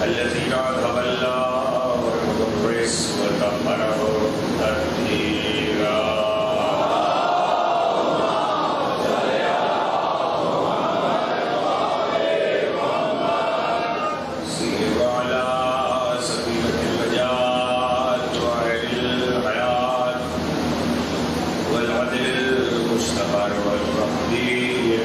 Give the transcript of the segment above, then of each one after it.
الذين تولى والمدبرس وتقره تدبيرا. سير على سبيل النجاة وعين الحياة والعدل المستقر والتقدير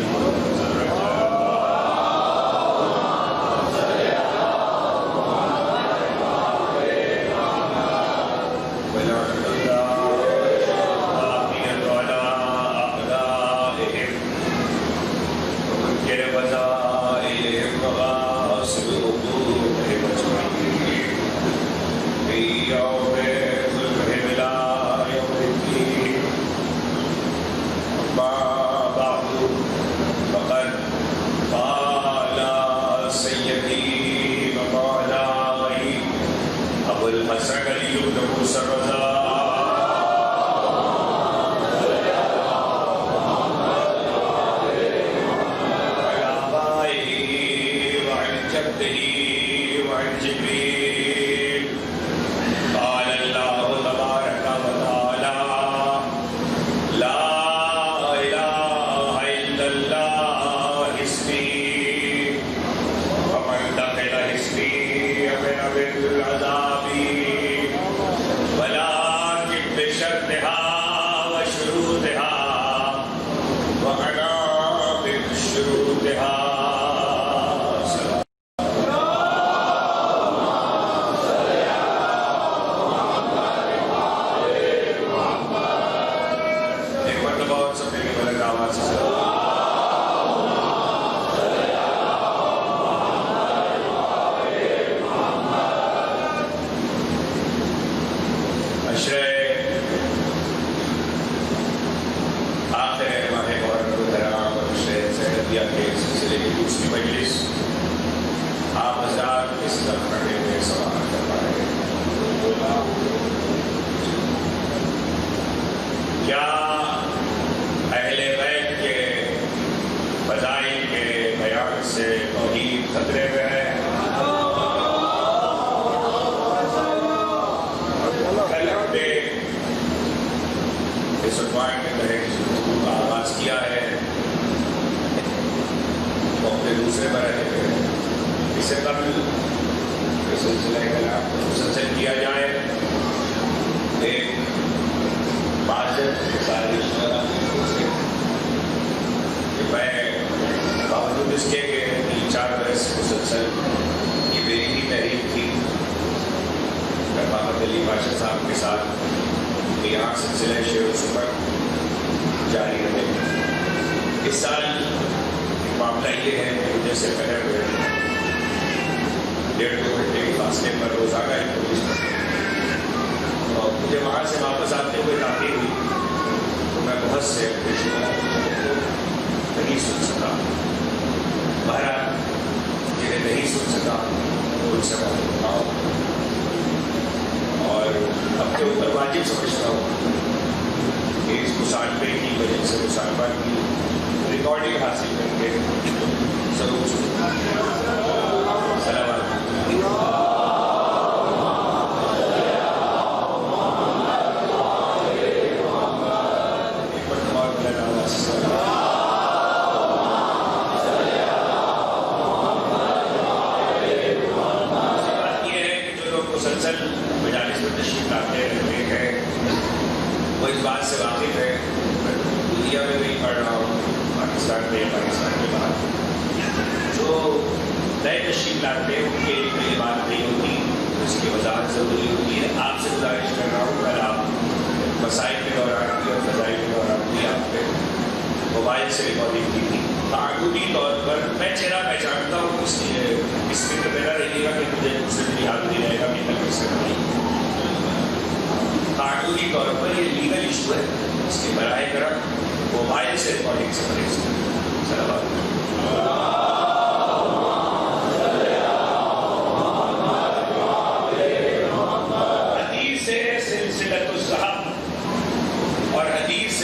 اور حدیث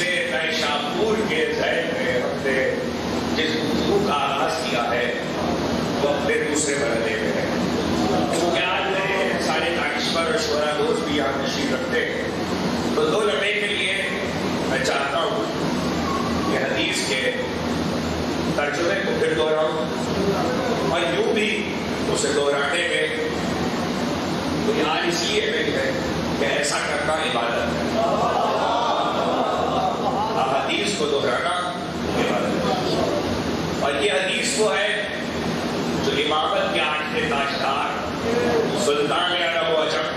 شاپور کے ذہن میں ہم نے جس کا آغاز کیا ہے وہ اپنے دوسرے مرحلے میں ہے. پھر دوہراؤں، اور یوں بھی اسے دوہرانے میں بنیاد اس لیے نہیں ہے کہ ایسا کرنا عبادت ہے، حدیث کو دوہرانا عبادت ہے، اور یہ حدیث وہ ہے جو امامت کے 8 تاجدار سلطان عرب و عجم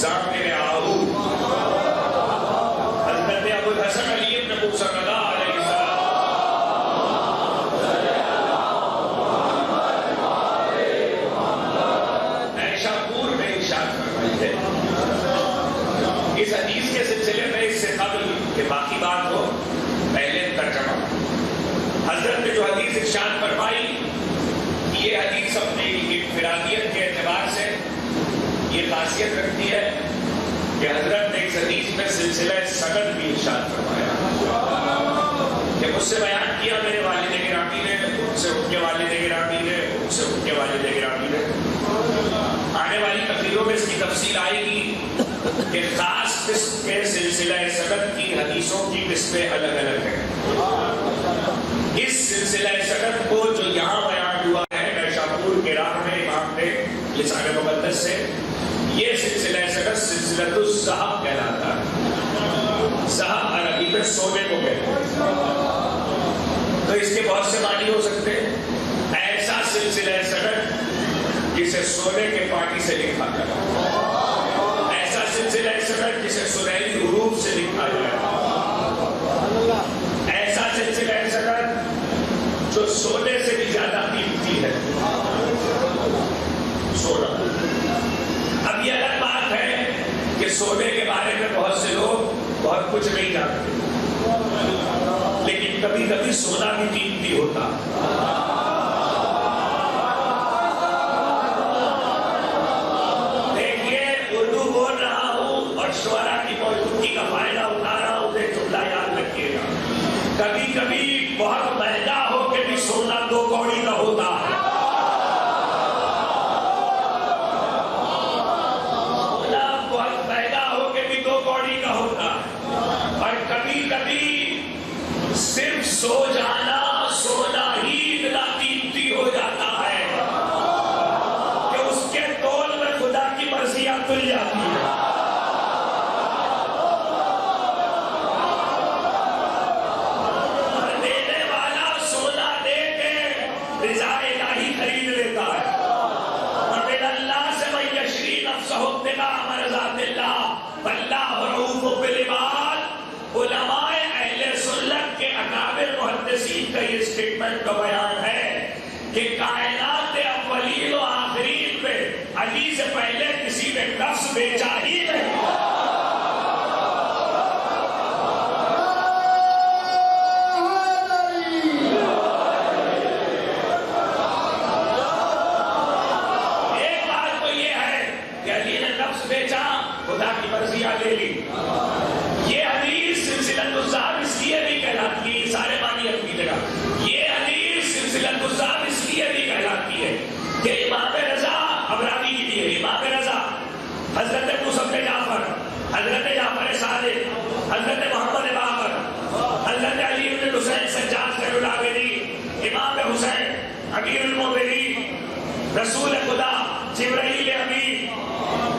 ضامن آہو حضرت ابو الحسن علی بن موسیٰ رضا علیہ السلام عائشہ پور میں ارشاد فرمائی ہے۔ اس حدیث کے سلسلے میں اس سے قبل کہ باقی بات ہو پہلے ترجمہ، حضرت نے جو حدیث ارشاد فرمائی، یہ حدیث اپنی انفرادیت کے اعتبار سے یہ خاصیت رکھتی ہے کہ حضرت نے اس حدیث میں سلسلہ سند بھی ارشاد فرمایا کہ مجھ سے بیان کیا میرے والد گرامی نے، ان سے ان کے والد گرامی نے، ان سے ان کے والد گرامی نے۔ آنے والی تقریروں میں اس کی تفصیل آئے گی کہ خاص قسم کے سلسلہ سند کی حدیثوں کی قسمیں الگ الگ ہیں۔ اس سلسلہ سند کو جو یہاں بیان ہوا ہے شاپور کے راہ میں امام نے لسان مقدس سے، یہ سلسلہ سند سلسلۃ الذہب کہلاتا ہے۔ ذہب عربی میں سونے کو کہتے ہیں، تو اس کے بہت سے معنی ہو سکتے ہیں۔ ایسا سلسلہ سند جسے سونے کے پانی سے لکھا جائے، ایسا سلسلہ سند جسے سنہری حروف سے لکھا جائے، ایسا سلسلہ سند جو سونے سے بھی زیادہ قیمتی ہے، سونا۔ اب یہ الگ بات ہے کہ سونے کے بارے میں بہت سے لوگ بہت کچھ نہیں جانتے، لیکن کبھی کبھی سونا بھی قیمتی ہوتا۔ دیکھیے، اردو بول رہا ہوں اور شعراء کی موجودگی کا فائدہ اٹھا رہا ہوں، ایک جملہ یاد رکھیے گا، کبھی کبھی بہت مہنگا ہو کے بھی سونا 2 کوڑی کا ہوتا ہے۔ سونا بہت مہنگا ہو کے بھی 2 کوڑی کا ہوتا ہے، اور کبھی کبھی صرف سو جانا، سونا ہی اتنا قیمتی ہو جاتا ہے کہ اس کے تول میں خدا کی مرضیاں تل جاتی ہیں۔ علماء اہل سنت کے اکابر محدثین کا یہ سٹیٹمنٹ کا بیان ہے کہ کائنات اولین و آخرین میں علی سے پہلے کسی نے نفس بیچا ہی نہیں۔ ایک بات تو یہ ہے کہ علی نے نفس بیچا، خدا کی مرضیاں لے لی۔ یہ حدیث سلسلۃ الذہب اس لیے بھی کہلاتی ہے، سارے معنی اپنی جگہ، یہ حدیث سلسلۃ الذہب اس لیے بھی کہلاتی ہے کہ امام رضا ابراوی کی ہے، امام رضا حضرت موسیٰ بن جعفر، حضرت جعفر صادق، حضرت محمد باقر، حضرت علی بن حسین سجاد خیر العابدین، امام حسین امیر المومنین، رسول خدا جبرائیل امین،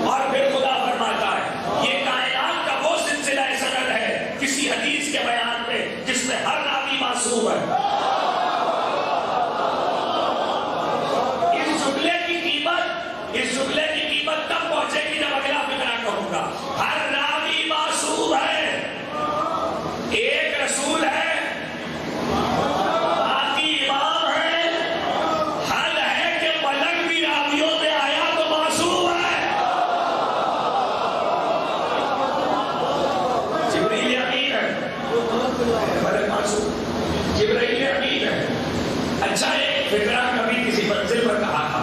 اور پھر خدا فرماتا ہے یہ کائنات کا وہ سلسلہ سند ہے کسی حدیث کے بیان میں جس میں ہر راوی معصوم ہے۔ اس جملے کی قیمت تب پہنچے گی جب اگلا فقرہ کہوں گا۔ ہر راوی معصوم ہے، ایک رسول ہے، باقی امام ہے، حل ہے کہ ملک بھی راویوں میں آیا تو معصوم ہے۔ جبرائیل امین ہے، ملک معصوم، جبرائیل امین ہے۔ اچھا، ایک فقرہ کبھی کسی منزل پر کہا تھا،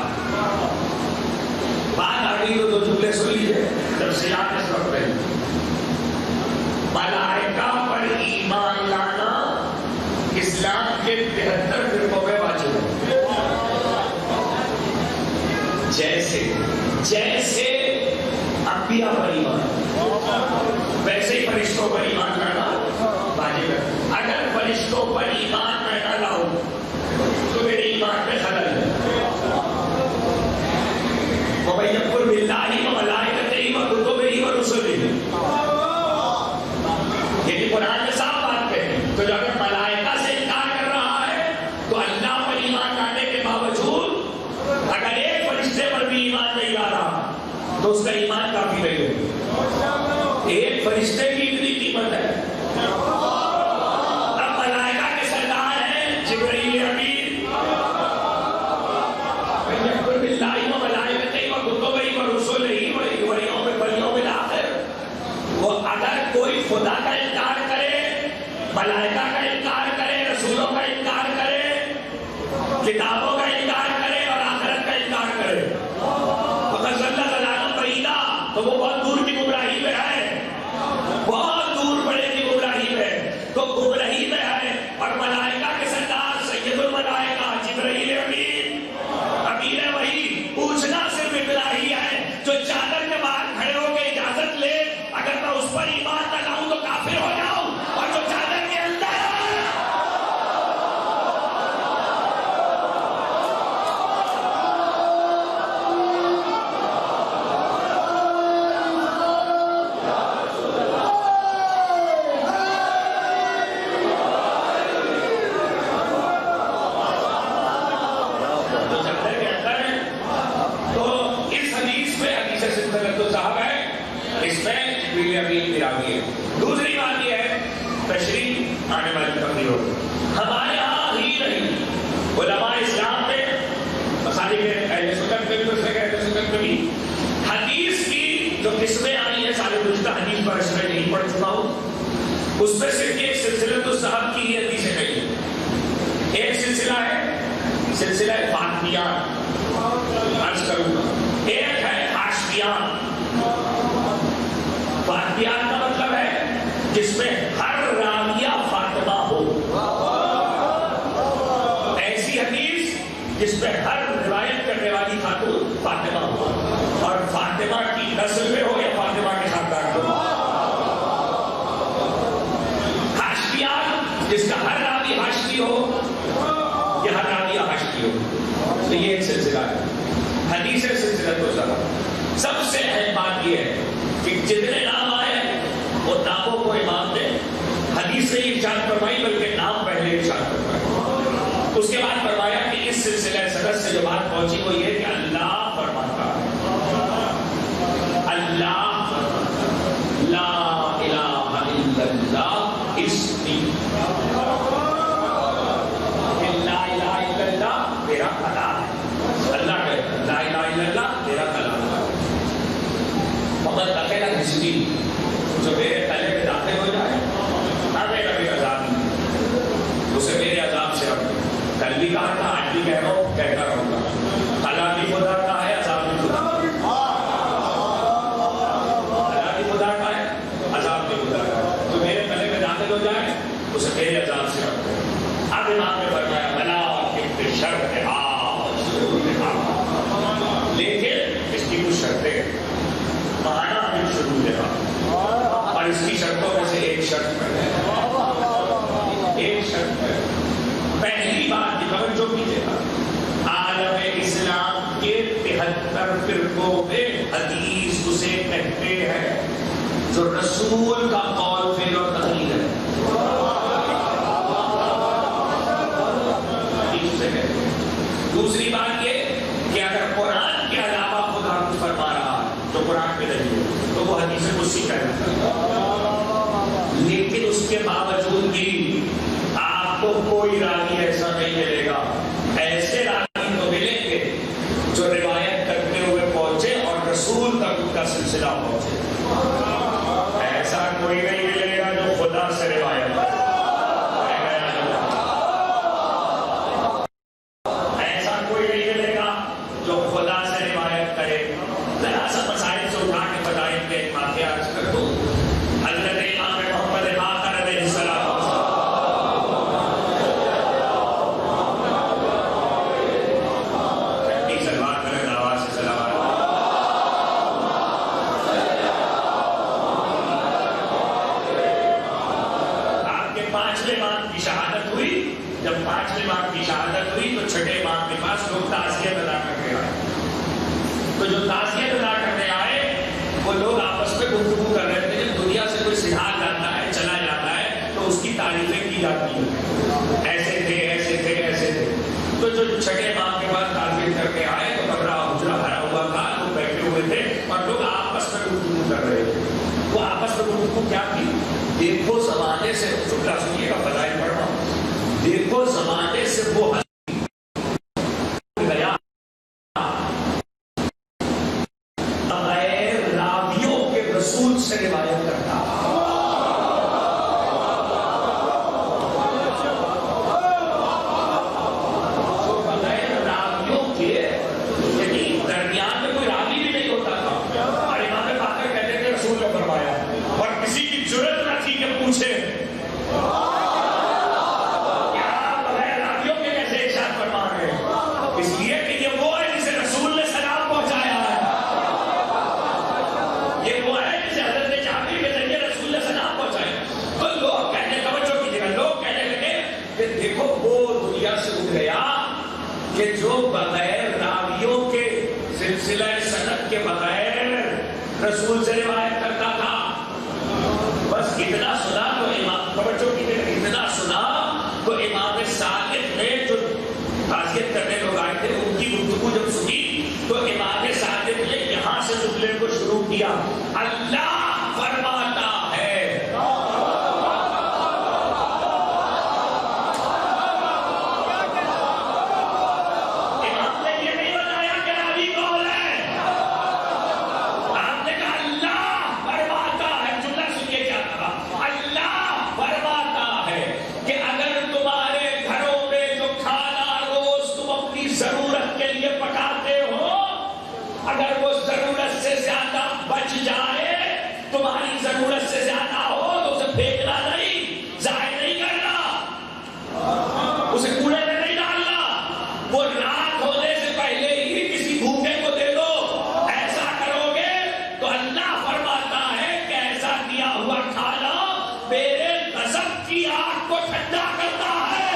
بات آ گئی تو 2 جملے سن لیجیے، تفصیلات اس وقت میں۔ ملائکہ پر ایمان لانا اسلام کے 73 فرقوں میں واجب ہے۔ جیسے انبیاء پر ایمان، ویسے ہی فرشتوں پر ایمان لانا واجب ہے۔ اگر فرشتوں پر ایمان میں نہ لاؤ تو اس کا ایمان کافی نہیں ہوگا. ایک فرشتے کی اتنی قیمت ہے. اب ملائکہ کے سردار ہیں جبرائیل امین. وہ اگر کوئی خدا کا انکار کرے، ملائکہ کا انکار کرے، رسولوں کا انکار کرے، کتابوں کا انکار کرے اور آخرت کا انکار کرے، تو وہ بہت دور کی گمراہی میں ہے، بہت دور بڑے کی گمراہی میں، تو گمراہی میں ہے. اور ملائکہ کے سردار سید الملائکہ جبرائیل امین امیر وحی پوچھنا صرف اتنا ہی ہے جو چادر کے باہر کھڑے ہو کے اجازت لے اگر میں اس پر ایمان نہ لاؤں تو کافر ہو جاؤں، اور جو چادر کے اندر دوسری بات یہ ہے تشریح آنے والی تقریروں ہمارے یہاں ہی نہیں، علماء اسلام میں مسالک اہل سنت میں بھی اس میں اہل سنت میں بھی حدیث کی جو قسمیں آئی ہیں، سارے گزشتہ حدیث پر اس میں نہیں پڑھ چکا ہوں، اس میں صرف ایک سلسلۃ الصحب کی ہی حدیثیں گئی ہیں. ایک سلسلہ ہے سلسلہ فاطمیان، عرض کروں گا. ایک ہے حاشیان. فاطمیان کا مطلب ہے جس میں ہر راویہ فاطمہ ہو، ایسی حدیث جس میں ہر روایت کرنے والی خاتون فاطمہ ہو، اور فاطمہ کی نسل میں ہو یا فاطمہ کے خاندان میں ہو. حاشیان جس کا ہر راوی حاشی ہو یا ہر راویہ حاشی ہو. تو یہ ایک سلسلہ ہے حدیث سلسلہ. تو سب سے اہم بات یہ ہے کہ جتنے نام آئے وہ ناموں کو امام نے حدیث سے ارشاد فرمائی، بلکہ نام پہلے ارشاد فرمایا. اس کے بعد فرمایا کہ اس سلسلہ سند سے جو بات پہنچی وہ یہ کہ اللہ فرماتا ہے، اللہ لا الہ الا اللہ اسمی، لا الہ الا اللہ میرا کلام ہے. اللہ کہتا لا الہ الا اللہ میرا کلام ہے. مگر اکیلا حزبی جو میرے قلعے میں داخل ہو جائے ہمیں کبھی عذاب نہیں، اسے میرے عذاب سے رکھو. کل بھی کہا تھا، آج بھی کہہ رہا ہوں، کہتا رہوں گا. کلا بھی خدا کا ہے، عذاب بھی خدا کا ہے. کلا بھی خدا کا ہے، عذاب بھی خدا کا ہے. تو میرے قلعے میں داخل ہو جائے اسے میرے عذاب سے رکھو. اب امام نے فرمایا بلا کہ شرط ہے، لیکن اس کی کچھ شرطیں ہیں. مانا بھی شروع ہے اور اس کی شرطوں میں سے ایک شرط ہے، ایک شرط ہے. پہلی بات کی توجہ کیجیے گا، عالم اسلام کے 73 فرقوں میں حدیث اسے کہتے ہیں جو رسول کا قول فعل اور تقریر ہے. دوسری بات یہ کہ اگر قرآن کے علاوہ خدا کچھ فرما رہا ہے جو قرآن میں نہیں ہے تو وہ حدیث قدسی کہلاتا ہے. لیکن اس کے باوجود بھی آپ کو کوئی راوی ایسا نہیں ملے گا. ایسے راوی تو ملیں گے جو روایت کرتے ہوئے پہنچے اور رسول تک ان کا سلسلہ پہنچے. ایسا کوئی نہیں ملے گا جو خدا سے روایت کرے. تو جو تعزیت ادا کرنے آئے وہ لوگ آپس میں گفتگو کر رہے تھے. جب دنیا سے کوئی سدھار جاتا ہے، چلا جاتا ہے، تو اس کی تعریفیں کی جاتی ہیں، ایسے تھے ایسے تھے ایسے تھے. تو جو چھٹے ماہ کے بعد تعزیت کر کے آئے تو کمرہ حجرہ بھرا ہوا تھا، لوگ بیٹھے ہوئے تھے اور لوگ کو کیا کی؟ دیکھو زمانے سے جملہ سنیے گا، فضائل پڑھ رہا ہوں، دیکھو زمانے سے وہ گیا بغیر راویوں کے رسول سے روایت کرتا، بغیر راویوں کے، یعنی درمیان میں کوئی راوی بھی نہیں ہوتا تھا، اور امام باقر کہتے تھے رسول نے فرمایا، اور کسی کی جرت نہ تھی کہ پوچھے کیا بغیر راویوں کے کیسے ارشاد فرما رہے ہیں؟ اس لیے کہ یہ وہ ہے جسے رسول نے سلام پہنچایا ہے، یہ وہ ہے جسے حضرت جابر کے ذریعے رسول نے سلام پہنچایا۔ تو لوگ کہنے، توجہ کیجیے گا، لوگ کہنے لگے کہ دیکھو وہ دنیا سے اٹھ گیا کہ جو بغیر راویوں کے سلسلہ سند کے بغیر رسول سے روایت کرتا تھا۔ بس اتنا سنا تو امام، توجہ کیجیے، اتنا سنا تو امام صادق نے، جو تعزیت کرنے لوگ آئے تھے، ان کی گفتگو جب سنی تو امام صادق نے یہاں سے جملے کو شروع کیا، اللہ فرماتا ہے۔ امام نے یہ نہیں بتایا کہ راوی کون ہے، آپ نے کہا اللہ فرماتا ہے۔ جملہ سنیے کیا کہا، اللہ فرماتا ہے کہ اگر تمہارے گھروں میں جو کھانا روز تم اپنی ضرورت کے لیے پکاتے ہو، اگر وہ ضرورت سے زیادہ بچ جائے، تمہاری ضرورت سے زیادہ ہو تو اسے پھینکنا نہیں، ضائع نہیں کرنا، اسے کوڑے میں نہیں ڈالنا، وہ رات ہونے سے پہلے ہی کسی بھوکے کو دے دو۔ ایسا کرو گے تو اللہ فرماتا ہے کہ ایسا دیا ہوا کھانا میرے غضب کی آگ کو ٹھنڈا کرتا ہے،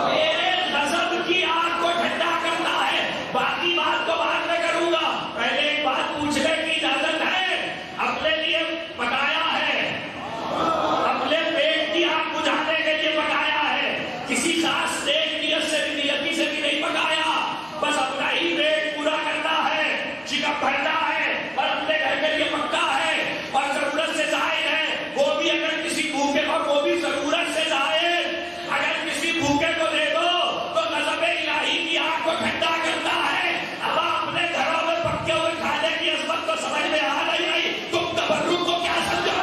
میرے غضب کی آگ کو ٹھنڈا کرتا ہے۔ باقی بات تو بعد میں کروں گا، پہلے ایک بات پوچھنے کی اجازت ہے۔ اپنے لیے پکایا ہے، اپنے پیٹ کی آگ بجھانے کے لیے پکایا ہے، کسی خاص نیک نیت سے بھی، نیتی سے بھی نہیں پکایا، بس اپنا ہی پیٹ پورا کرنا ہے، چکن بھرنا ہے، اور اپنے گھر کے لیے پکا ہے، اور ضرورت سے زائد ہے، وہ بھی اگر کسی بھوکے، اور وہ بھی ضرورت سے زائد اگر کسی بھوکے کو دے دو تو غضب الہی کی آگ کو ٹھنڈا کرتا ہے۔ اب اپنے گھروں میں پکے ہوئے کھانے کی عظمت تو سمجھ میں آ نہیں رہی، تم تبرک کو کیا سمجھا؟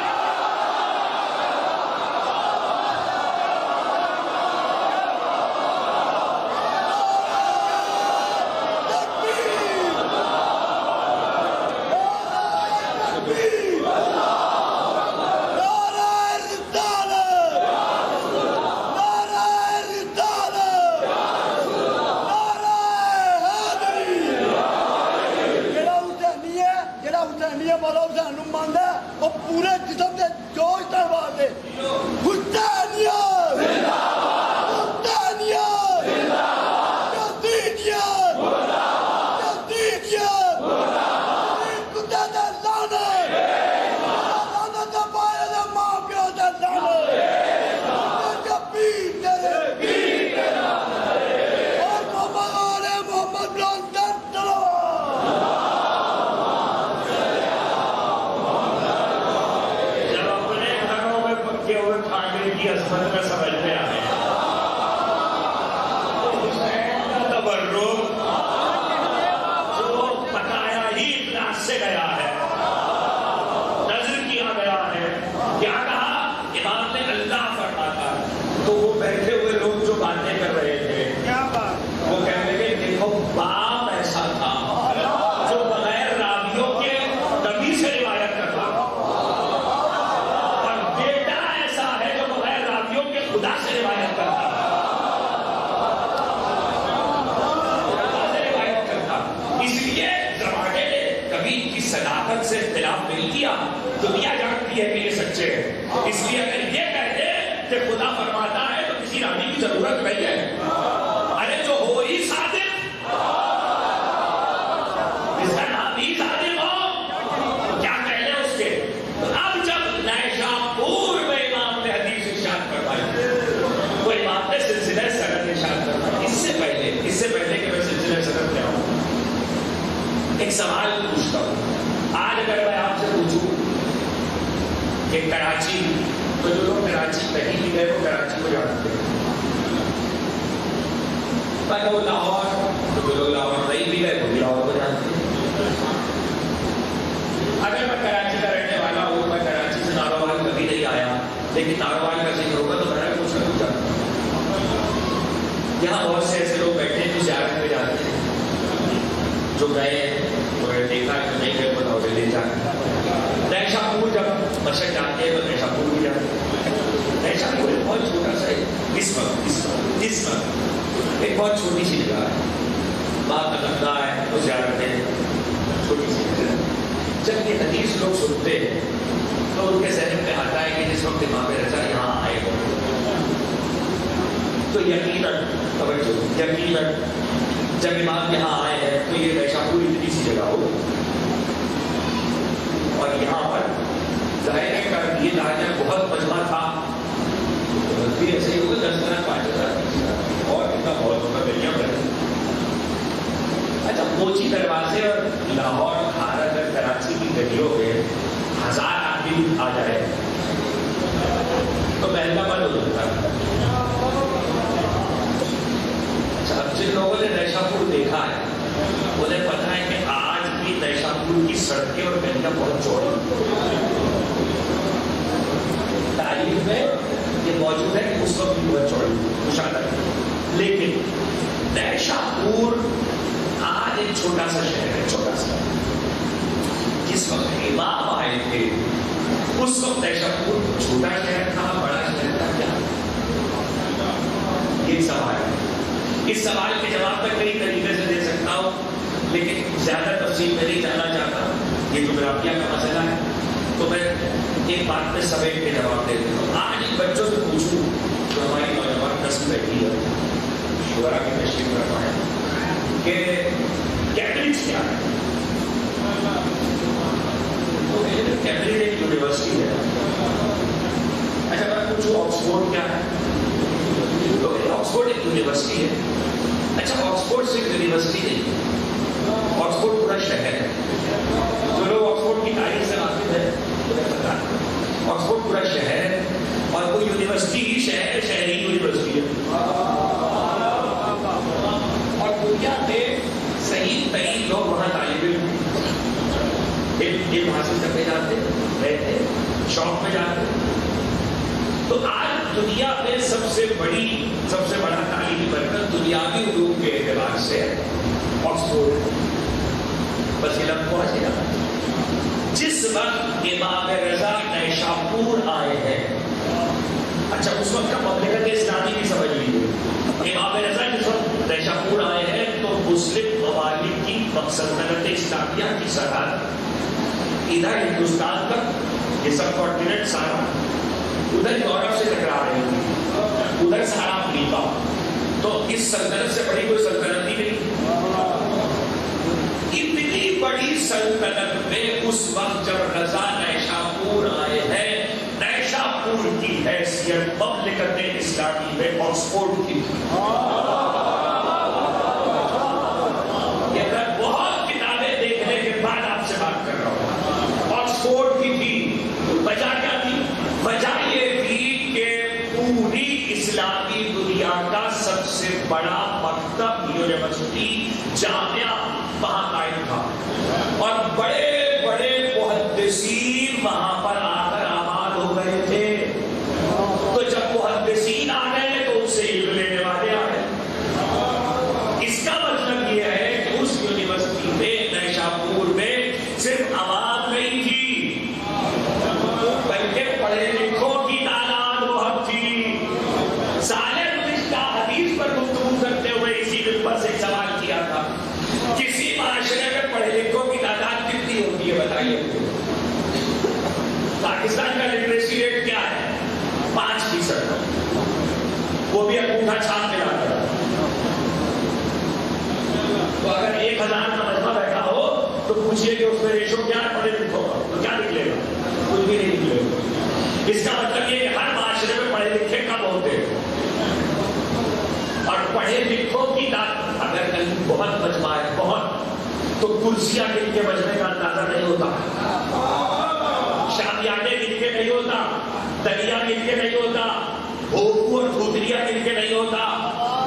پورے جسم سے جوش تروا دے، حسینیت، حسینیت، یزیدیت، یزیدیت، کتے دے لعنت، لعنت دے پائے دے ماں پیو دے لعنت، جبیر تیرے اور محمد آل محمد بلندر صلوات۔ کھانے کی عظمت میں سمجھ میں آئے تبرک جو پکایا ہی اخلاص سے گیا ہے، نظر کیا گیا ہے، کیا کہا امام نے اللہ فرماتا ہے، تو وہ بیٹھے ہوئے لوگ جو باتیں کر رہے تھے، کیا بات، وہ کہنے لگے دیکھو باپ ایسا تھا جو بغیر راویوں کے نبی سے روایت کرتا، خدا تو لاہور، تو جو لوگ لاہور نہیں بھی گئے وہ بھی لاہور کو جانتے ہیں. اگر میں کراچی کا رہنے والا ہوں، میں کراچی سے ناروال کبھی نہیں آیا، لیکن ناروال کا ذکر ہوگا تو میں کچھ نہ کچھ جانتا ہوں. یہاں بہت سے ایسے لوگ بیٹھے ہیں جو زیارت میں جاتے ہیں، جو گئے انہوں نے دیکھا کہ نہیں گئے بتاؤ لے جانا. نیشا پور جب مشہد جاتے ہیں تو نیشا پور بھی جاتے ہیں. نیشا پور ایک بہت چھوٹا سا اس وقت ایک بہت چھوٹی سی جگہ ہے، بات لگتا ہے تو زیارت میں چھوٹی سی جگہ. جب یہ حدیث لوگ سنتے ہیں تو ان کے ذہن میں آتا ہے کہ جس وقت امام رضا یہاں آئے ہو تو یقیناً جب امام یہاں آئے ہیں تو یہ نیشا پور اتنی سی جگہ ہو، اور یہاں پر ظاہر ہے کہ یہ لہٰذا بہت مجمع تھا بھی ایسے ہی ہوگا 10,000 5,000 اور اتنا بہت ہوگا گلیاں پر. اچھا کوچی دروازے اور لاہور بھارت اور کراچی کی گلیوں میں 1000 آدمی آ جائے تو محلہ بند ہو جاتا ہے. اب جن لوگوں نے نیشا پور دیکھا ہے انہیں پتا ہے کہ آج بھی نیشا پور کی سڑکیں اور گلیاں بہت چوڑی. تاریخ میں یہ موجود ہے کہ اس وقت بھی بہت چوڑی مشاہدہ. لیکن نیشا پور آج ایک چھوٹا سا شہر ہے، چھوٹا سا. جس وقت امام آئے تھے اس وقت نیشا پور چھوٹا شہر تھا، بڑا شہر تھا کیا؟ یہ سوال ہے. اس سوال کے جواب میں کئی طریقے سے دے سکتا ہوں، لیکن زیادہ تفصیل میں نہیں جانا چاہتا. یہ جغرافیہ کا مسئلہ ہے تو میں ایک بات میں سمیٹ کے جواب دے دیتا ہوں. آج ان بچوں سے پوچھوں جو ہماری نوجوان نسل بیٹھی ہے، شورا کی تشریف کرنا ہے کہ کیمبرج کیا ہے، تو کیمبرج ایک یونیورسٹی ہے. اچھا میں پوچھوں آکسفورڈ کیا ہے، تو آکسفورڈ ایک یونیورسٹی ہے. اچھا آکسفورڈ صرف یونیورسٹی نہیں، آکسفورڈ پورا شہر ہے. جو لوگ آکسفورڈ کی تاریخ سے واقف ہے انہیں پتا ہے آکسفورڈ پورا شہر ہے، اور وہ یونیورسٹی ہی شہری یونیورسٹی ہے. اور دنیا میں صحیح ترین لوگ وہاں طالب علم حاصل کرنے جاتے رہتے، شوق میں جاتے. تو آج دنیا میں سب سے بڑا تعلیمی مرکز دنیاوی علوم کے اعتبار سے آکسفورڈ. بس علم پہنچ گیا. جس وقت امام رضا نیشا پور آئے ہیں، اچھا اس وقت کا مملکت اسلامی بھی سمجھ لیجیے. امام رضا جس وقت نیشا پور آئے ہیں تو مسلم ممالک کی سلطنت اسلامیہ کی سرحد ادھر ہندوستان تک، یہ سب کانٹیننٹ سارا ادھر یورپ سے ٹکرا رہے ہیں، ادھر سارا افریقہ. تو اس سلطنت سے بڑی کوئی سلطنت ہی نہیں. اتنی بڑی سلطنت میں اس وقت جب رضا نیشا پور آئے ہیں، نیشا پور کی حیثیت مملکت اسلامی میں آکسفورڈ کی. یہ میں بہت کتابیں دیکھنے کے بعد آپ سے بات کر رہا ہوں. آکسفورڈ کی تھی. وجہ کیا تھی؟ وجہ یہ تھی کہ پوری اسلامی دنیا کا سب سے بڑا مکتب یونیورسٹی جامعہ وہاں قائم تھا، اور بڑے بڑے محدثین وہاں پر آ کر آباد ہو گئے تھے. تو جب محدثین آ گئے تو ان سے علم لینے والے آ گئے. اس کا مطلب یہ ہے کہ اس یونیورسٹی میں نیشا پور میں صرف عوام نہیں تھی، بلکہ پڑھے لکھوں کی تعداد بہت تھی. سالے گزشتہ حدیث پر گفتگو کرتے ہوئے اسی ممبر سے سوال کیا تھا، کسی معاشرے میں پڑھے لکھوں کی تعداد کتنی ہوتی ہے بتائیے. پاکستان کا لٹریسی ریٹ کیا ہے؟ 5%. وہ بھی انگوٹھا چھاپ میں لاتا ہے. تو اگر 1000 کا مجمع بیٹھا ہو تو پوچھئے کہ اس میں ریشو کیا ہے پڑھے لکھوں کا، تو کیا نکلے گا؟ کچھ بھی نہیں نکلے گا. اس کا مطلب یہ کہ ہر معاشرے میں پڑھے لکھے کم ہوتے ہیں، اور پڑھے لکھوں کی تعداد اگر کہیں بہت مجمع ہے بہت، تو کرسیاں گن کے مجمع کا اندازہ نہیں ہوتا، شامیانے گن کے نہیں ہوتا، دریا گن کے نہیں ہوتا، بھوپو اور بھوتریاں گن کے نہیں ہوتا،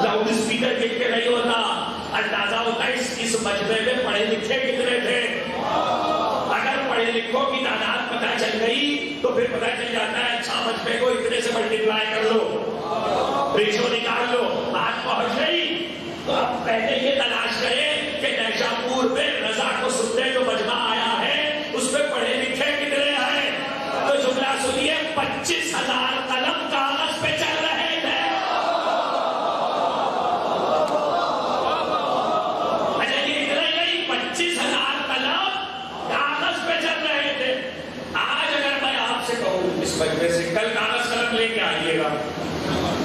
لاؤڈ اسپیکر گن کے نہیں ہوتا. اندازہ ہوتا ہے اس مجمع میں پڑھے لکھے کتنے تھے. اگر پڑھے لکھوں کی تعداد پتہ چل گئی تو پھر پتہ چل جاتا ہے اچھا مجمع کو اتنے سے ملٹیپلائی کر لو, ریشو نکال لو, بات پہنچ گئی. تو اب پہلے یہ تلاش کریں کہ نیشاپور میں رضا کو سننے جو مجمع آیا ہے اس میں پڑھے لکھے کتنے ہیں. تو جملہ سنیے, 25,000 قلم کاغذ پہ چل رہے تھے. اچھا یہ اتنا نہیں, 25,000 قلم کاغذ پہ چل رہے تھے. آج اگر میں آپ سے کہوں اس مجمع سے کل کاغذ قلم لے کے آئیے گا,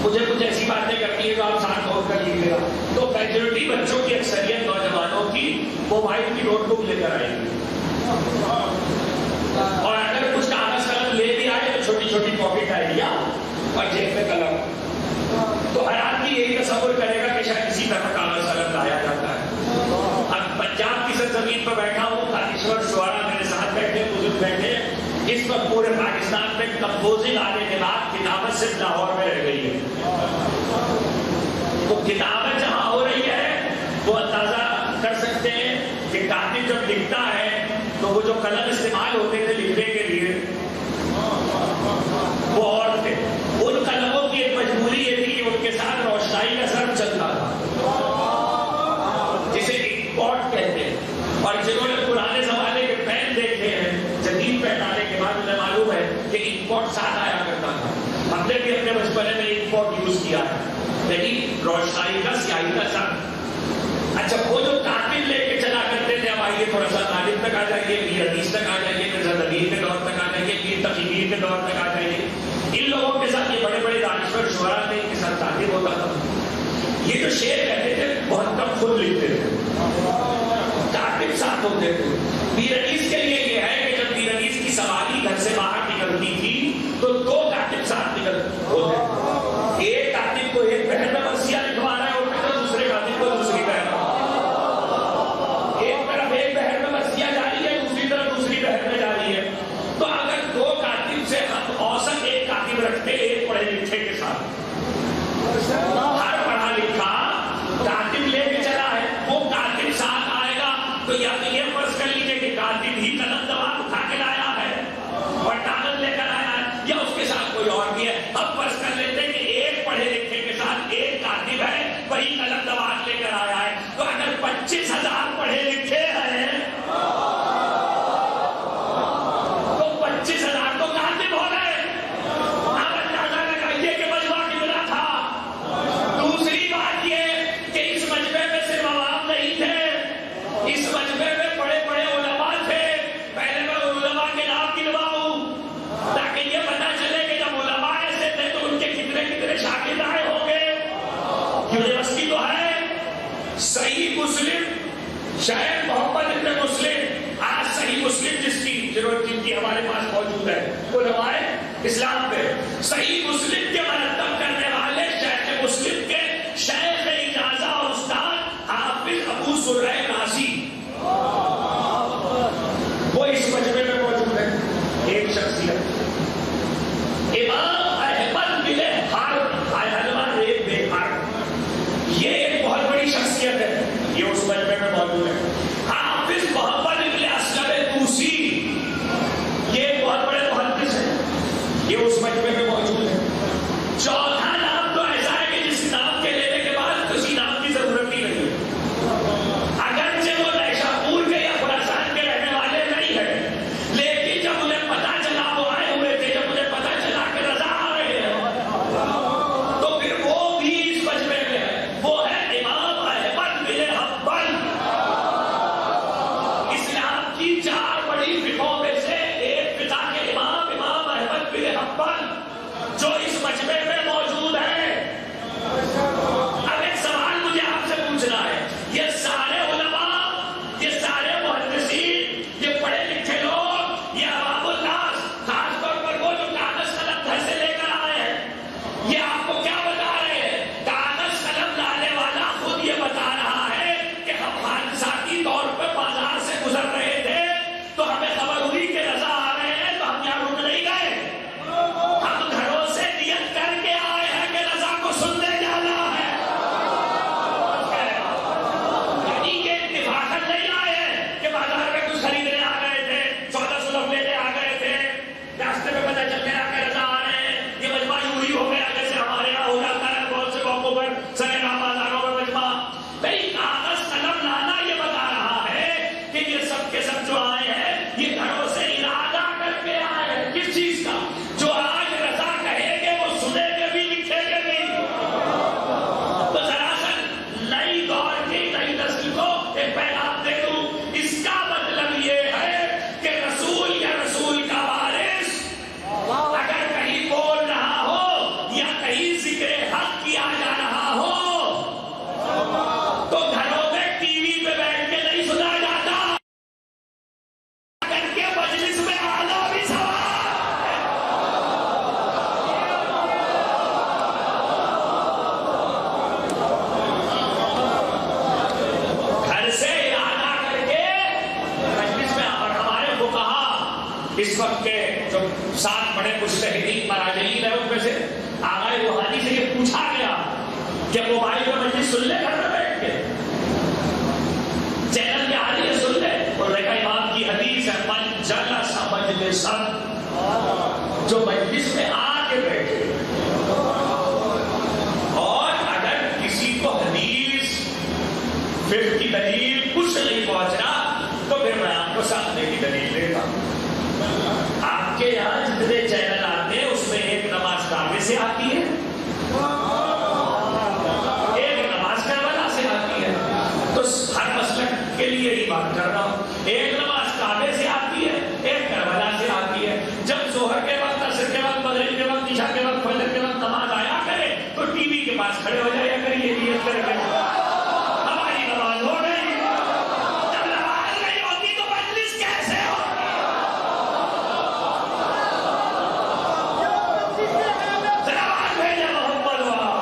مجھے کچھ ایسی باتیں کرنی ہے تو آپ ساتھ غور کر لیجیے گا, تو میجورٹی بچوں کی اکثریت نوجوانوں کی موبائل کی نوٹ بک لے کر آئے گی. اور اگر کچھ کاغذ قلم لے بھی آئے تو چھوٹی چھوٹی پاکٹ آئیڈیا اور جیب میں قلم. تو ہر آدمی یہی تصور کرے گا کہ شاید اسی طرح کاغذ قلم لایا جاتا ہے. اب پنجاب کی سرزمین پر بیٹھا ہوں, دانشور شعرا میرے ساتھ بیٹھے, بزرگ بیٹھے. اس وقت پورے پاکستان میں کمپوزنگ آنے کے بعد کتابت صرف لاہور میں رہ گئی ہے. تو کتابت جہاں ہو رہی ہے وہ اندازہ کر سکتے ہیں کہ کاتب جب لکھتا ہے تو وہ جو قلم استعمال ہوتے تھے لکھنے کے لیے وہ اور تھے. ان قلموں کی ایک مجبوری یہ تھی کہ ان کے ساتھ روشنائی کا ضرب چلتا تھا جسے امپورٹ کہتے ہیں. اور جنہوں نے پرانے زمانے کے پین دیکھے ہیں, جدید پین آنے کے بعد انہیں معلوم ہے کہ امپورٹ ساتھ آیا کرتا تھا. ہم نے بھی اپنے بچپنے میں امپورٹ یوز کیا ہے, لیکن روشنائی کا سیاہی کا ساتھ. اچھا وہ جو کاتب لے کے چلا کرتے تھے, اب آئیے تھوڑا سا غالب تک آ جائیے, میر حدیث تک آ جائیے, مرزا نبیل کے دور تک آ جائیے, میر تقی میر کے دور تک آ جائیے. ان لوگوں کے ساتھ یہ بڑے بڑے دانشور شعرا تھے, ان کے ساتھ کاتب ہوتا تھا. یہ جو شعر کہتے تھے بہت کم خود لکھتے تھے, کاتب ساتھ ہوتے تھے. میر حدیث کے لیے یہ ہے کہ جب میر حدیث کی سواری گھر سے باہر نکلتی تھی تو 2 کاتب ساتھ نکل ہوتے تھے. ایک کاتب کو ایک بہن میں مرثیہ لکھوا رہا ہے اور دوسرے کاتب کو دوسری بہن. ایک طرف ایک بہن میں مرثیہ جاری ہے, دوسری طرف دوسری بہن میں جاری ہے. تو اگر 2 کاتب سے ہم اوسط ایک کاتب رکھتے ایک پڑھے لکھے کے ساتھ, ہر پڑھا لکھا کاتب لے کے چلا ہے, وہ کاتب ساتھ آئے گا تو یا تو یہ فرض کر لیجیے کہ کاتب ہی قلم دبا اٹھا کے لایا ہے اور کاغذ لے کر آیا ہے, یا اس کے ساتھ کوئی اور بھی ہے. اب فرض کر لیتے کہ ایک پڑھے لکھے کے ساتھ ایک کاتب ہے, وہی قلم دبا لے کر آیا ہے. تو اگر 25,000 پڑھے لکھے ہیں تو 25,000 تو کاتب ہو گئے. اب اندازہ لگائیے کہ مجمع کتنا تھا. دوسری بات یہ کہ اس مجمع میں صرف عوام نہیں تھے, اس مجمع میں بڑے بڑے علماء تھے. پہلے میں علماء کے نام گنواؤں تاکہ یہ پتا چلے کہ جب علماء ایسے تھے تو ان کے کتنے کتنے شاگرد آئے ہوں گے. یونیورسٹی تو ہے, صحیح مسلم, شاید محمد ابن مسلم, آج صحیح مسلم جن کی ہمارے پاس موجود ہے علماء اسلام پہ, صحیح مسلم کے مرتب کرنے والے شیخ مسلم کے شیخ اجازہ اور استاد حافظ ابو زرع رازی, وہ اس مجمع میں موجود ہے. ایک شخصیت امام احمد بن یہ ایک بہت بڑی شخصیت ہے, یہ اس مجمع میں موجود ہے. حافظ محمد بن اسلم طوسی, یہ ایک بہت بڑے محدث ہیں, یہ اس مجمع میں موجود ہے. چوتھا نام تو ایسا ہے کہ جس نام کے لینے کے بعد کسی نام کی ضرورت ہی نہیں ہے, اگرچہ وہ نیشاپور کے یا خراسان کے رہنے والے نہیں ہیں, لیکن جب انہیں پتا چلا وہ آئے ہوئے تھے, جب انہیں پتا چلا کہ رضا آ رہے ہیں تو پھر وہ بھی اس مجمع میں ہے. وہ ہے امام احمد بن حنبل. اس وقت کے جو 7 بڑے مجتہدین مراجعین ہیں ان میں سے آغائے روحانی سے یہ پوچھا گیا کہ موبائل پر مجلس سن لے گھر میں بیٹھ کے، چینل پہ آ رہی ہے سن لے، اور دیکھا امام کی حدیث ہے من جلس مجلسا، جو مجلس میں آ کے بیٹھے، اور اگر کسی کو حدیث پھر کی دلیل کچھ نہیں پہنچنا تو پھر میں آپ کو سامنے کی دلیل دیتا ہوں۔ آپ کے یہاں جتنے چینل آتے ہیں اس میں ایک نماز کعبے سے آتی ہے، ایک نماز کربلا سے آتی ہے، تو ہر مسلک کے لیے ہی بات کر رہا ہوں، ایک نماز کعبے سے آتی ہے، ایک کربلا سے آتی ہے۔ جب ظہر کے وقت، عصر کے وقت، مغرب کے وقت، عشاء کے وقت، فجر کے وقت نماز آیا کرے تو ٹی وی کے پاس کھڑے ہو جایا کریے نیت کر کے، ہماری نماز ہو گئی۔ جب نماز نہیں ہوتی تو مجلس کیسے ہوگی؟ ذرا آواز بھیجے محمد وہاں۔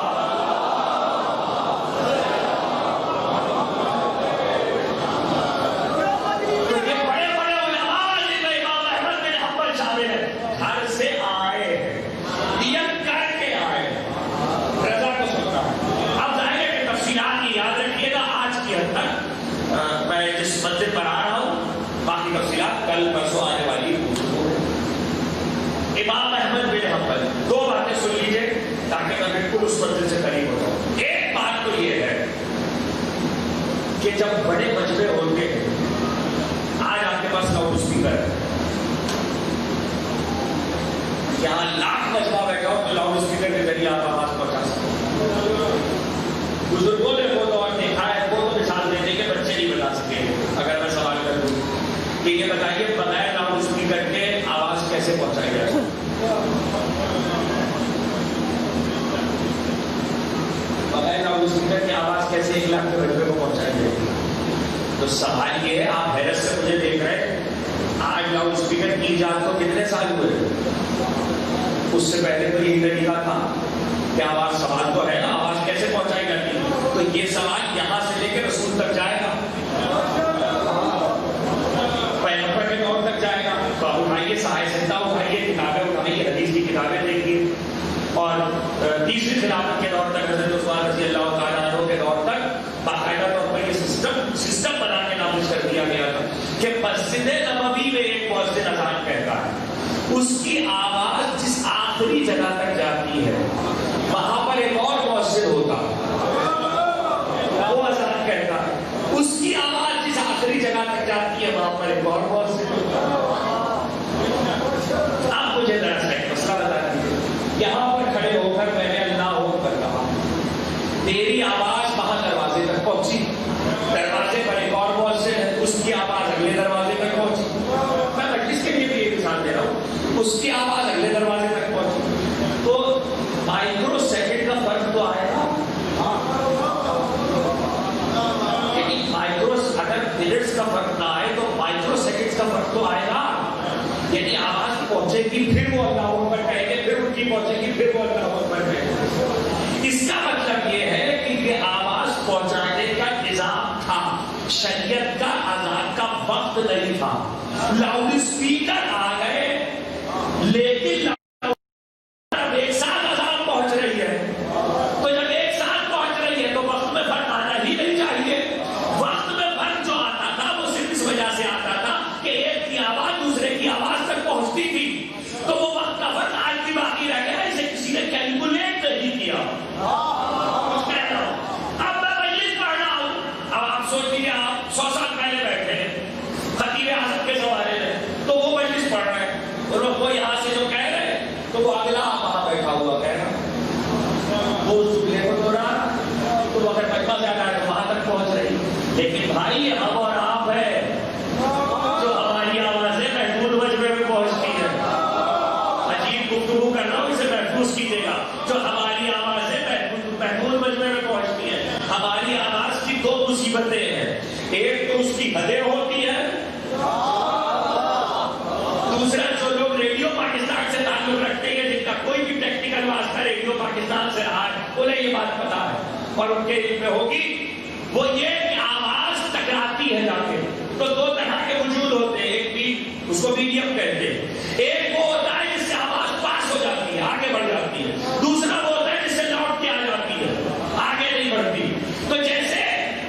تو یہ بڑے بڑے علماء جن میں امام احمد بن حنبل شامل ہیں، گھر سے آئے ہیں، نیت کر کے آئے ہیں، رضا کو سننا ہے۔ اب ظاہر ہے کہ تفصیلات کی یاد رکھیے گا، آج کی حد تک میں جس مسجد پر آ رہا ہوں باقی تفصیلات کل پرسوں آنے والی گفتگو ہے۔ امام احمد بن حنبل، 2 باتیں سن لیجیے تاکہ میں بالکل اس مسجد سے قریب ہو جاؤں۔ ایک بات تو یہ ہے کہ جب بڑے مجمع ہوتے ہیں، آج آپ کے پاس لاؤڈ اسپیکر ہے، یہاں لاکھ مجمع بیٹھا ہو تو لاؤڈ اسپیکر کے ذریعے آپ آواز پہنچا سکتے ہیں۔ بزرگوں نے وہ دور دیکھا ہے، وہ تو مثال دینے کے بچے نہیں بتا سکے۔ اگر میں سوال کر دوں کہ یہ بتائیے بغیر لاؤڈ اسپیکر کے آواز کیسے پہنچائی جائے؟ بغیر لاؤڈ اسپیکر کی آواز کیسے 1 لاکھ کے بچے کو پہنچائی جائے گی؟ تو سوال یہ ہے، آپ حیرت سے مجھے دیکھ رہے ہیں، آج لاؤڈ اسپیکر کی ایجاد کو کتنے سال ہوئے؟ اس سے پہلے تو یہی طریقہ تھا کہ آواز، سوال تو ہے نا آواز کیسے پہنچائی جاتی ہے، تو یہ سوال یہاں سے لے کے رسول تک جائے گا، پیغمبر کے دور تک جائے گا، تو آپ اٹھائیے صحائف زندہ اٹھائیے، کتابیں اٹھائیے، حدیث کی کتابیں دیکھیے، اور تیسری خلافت کے دور تک، حضرت عثمان رضی اللہ تعالیٰ عنہ کے دور تک باقاعدہ طور پر یہ سسٹم بنا کے نافذ کر دیا گیا تھا کہ مسجد نبوی میں ایک مؤذن اذان کہتا ہے، اس کی آواز جس آخری جگہ تک جاتی ہے وہاں پر ایک اور مؤذن ہوتا وہ اذان کہتا ہے، اس کی آواز جس آخری جگہ تک جاتی ہے وہاں پر ایک اور مؤذن ہوتا۔ آپ مجھے ذرا سا ایک مسئلہ بتا دیجیے، یہاں پر کھڑے ہو کر میں نے اللہ اکبر کہا، تیری آواز وہاں دروازے تک پہنچی، دروازے پر ایک اور مؤذن ہے، اس کی آواز اگلے دروازے تک پہنچی، میں مجلس کے لیے بھی یہ مثال دے رہا ہوں، اس کی آواز اگلے دروازے تک پہنچی، تو مائکرو سیکنڈ کا فرق تو آئے گا، یعنی مائکرو، اگر منٹس کا فرق نہ آئے تو مائکرو سیکنڈز کا فرق تو آئے گا، یعنی آواز پہنچے گی پھر وہ اللہ اکبر کہیں گے، پھر ان کی پہنچے گی پھر وہ اللہ اکبر کہیں گے۔ اس کا مطلب یہ ہے کہ یہ آواز پہنچانے کا نظام تھا، شریعت کا اذان کا وقت نہیں تھا، لاؤڈ اسپیکر آ گئے، لیکن ایک ساتھ اذان پہنچ رہی ہے، تو جب ایک ساتھ پہنچ رہی ہے تو وقت میں فرق آنا ہی نہیں چاہیے۔ وقت میں فرق جو آتا تھا وہ صرف اس وجہ سے آتا تھا کہ ایک کی آواز دوسرے کی آواز تک پہنچتی تھی، تو وہ وقت کا فرق آج بھی باقی رہ گیا، اسے کسی نے کیلکولیٹ نہیں کیا۔ اب میں مجلس پڑھ رہا ہوں، اب آپ سوچ لیجیے آپ 100 سال پہلے بیٹھے ہیں خطیب اعظم کے زمانے میں، تو وہ مجلس پڑھ رہے ہیں، اور وہ یہاں سے جو کہہ رہے ہیں تو وہ اگلا وہاں بیٹھا ہوا کہہ رہا، وہ اس جملے کو دہرا، تو وہ اگر مجمع سے آ رہا ہے تو وہاں تک پہنچ رہی، لیکن بھائی ہم اور آپ ہے جو ہماری آوازیں محدود مجمع میں پہنچتی ہیں، عجیب گفتگو کر رہا ہوں، اسے محفوظ کیجیے گا، جو ہماری آوازیں محدود مجمع میں پہنچتی ہیں، ہماری آواز کی 2 مصیبتیں ہیں، ایک تو اس کی حدیں ہوتی ہیں، دوسرا جو لوگ ریڈیو پاکستان سے تعلق رکھتے ہیں، جن کا کوئی بھی ٹیکنیکل واسطہ ریڈیو پاکستان سے رہا ہے، انہیں یہ بات پتا ہے اور ان کے علم میں ہوگی، وہ یہ کہ آواز ٹکراتی ہے جا کے، تو 2 طرح کے وجود ہوتے ہیں، ایک بھی اس کو میڈیم کہتے ہیں،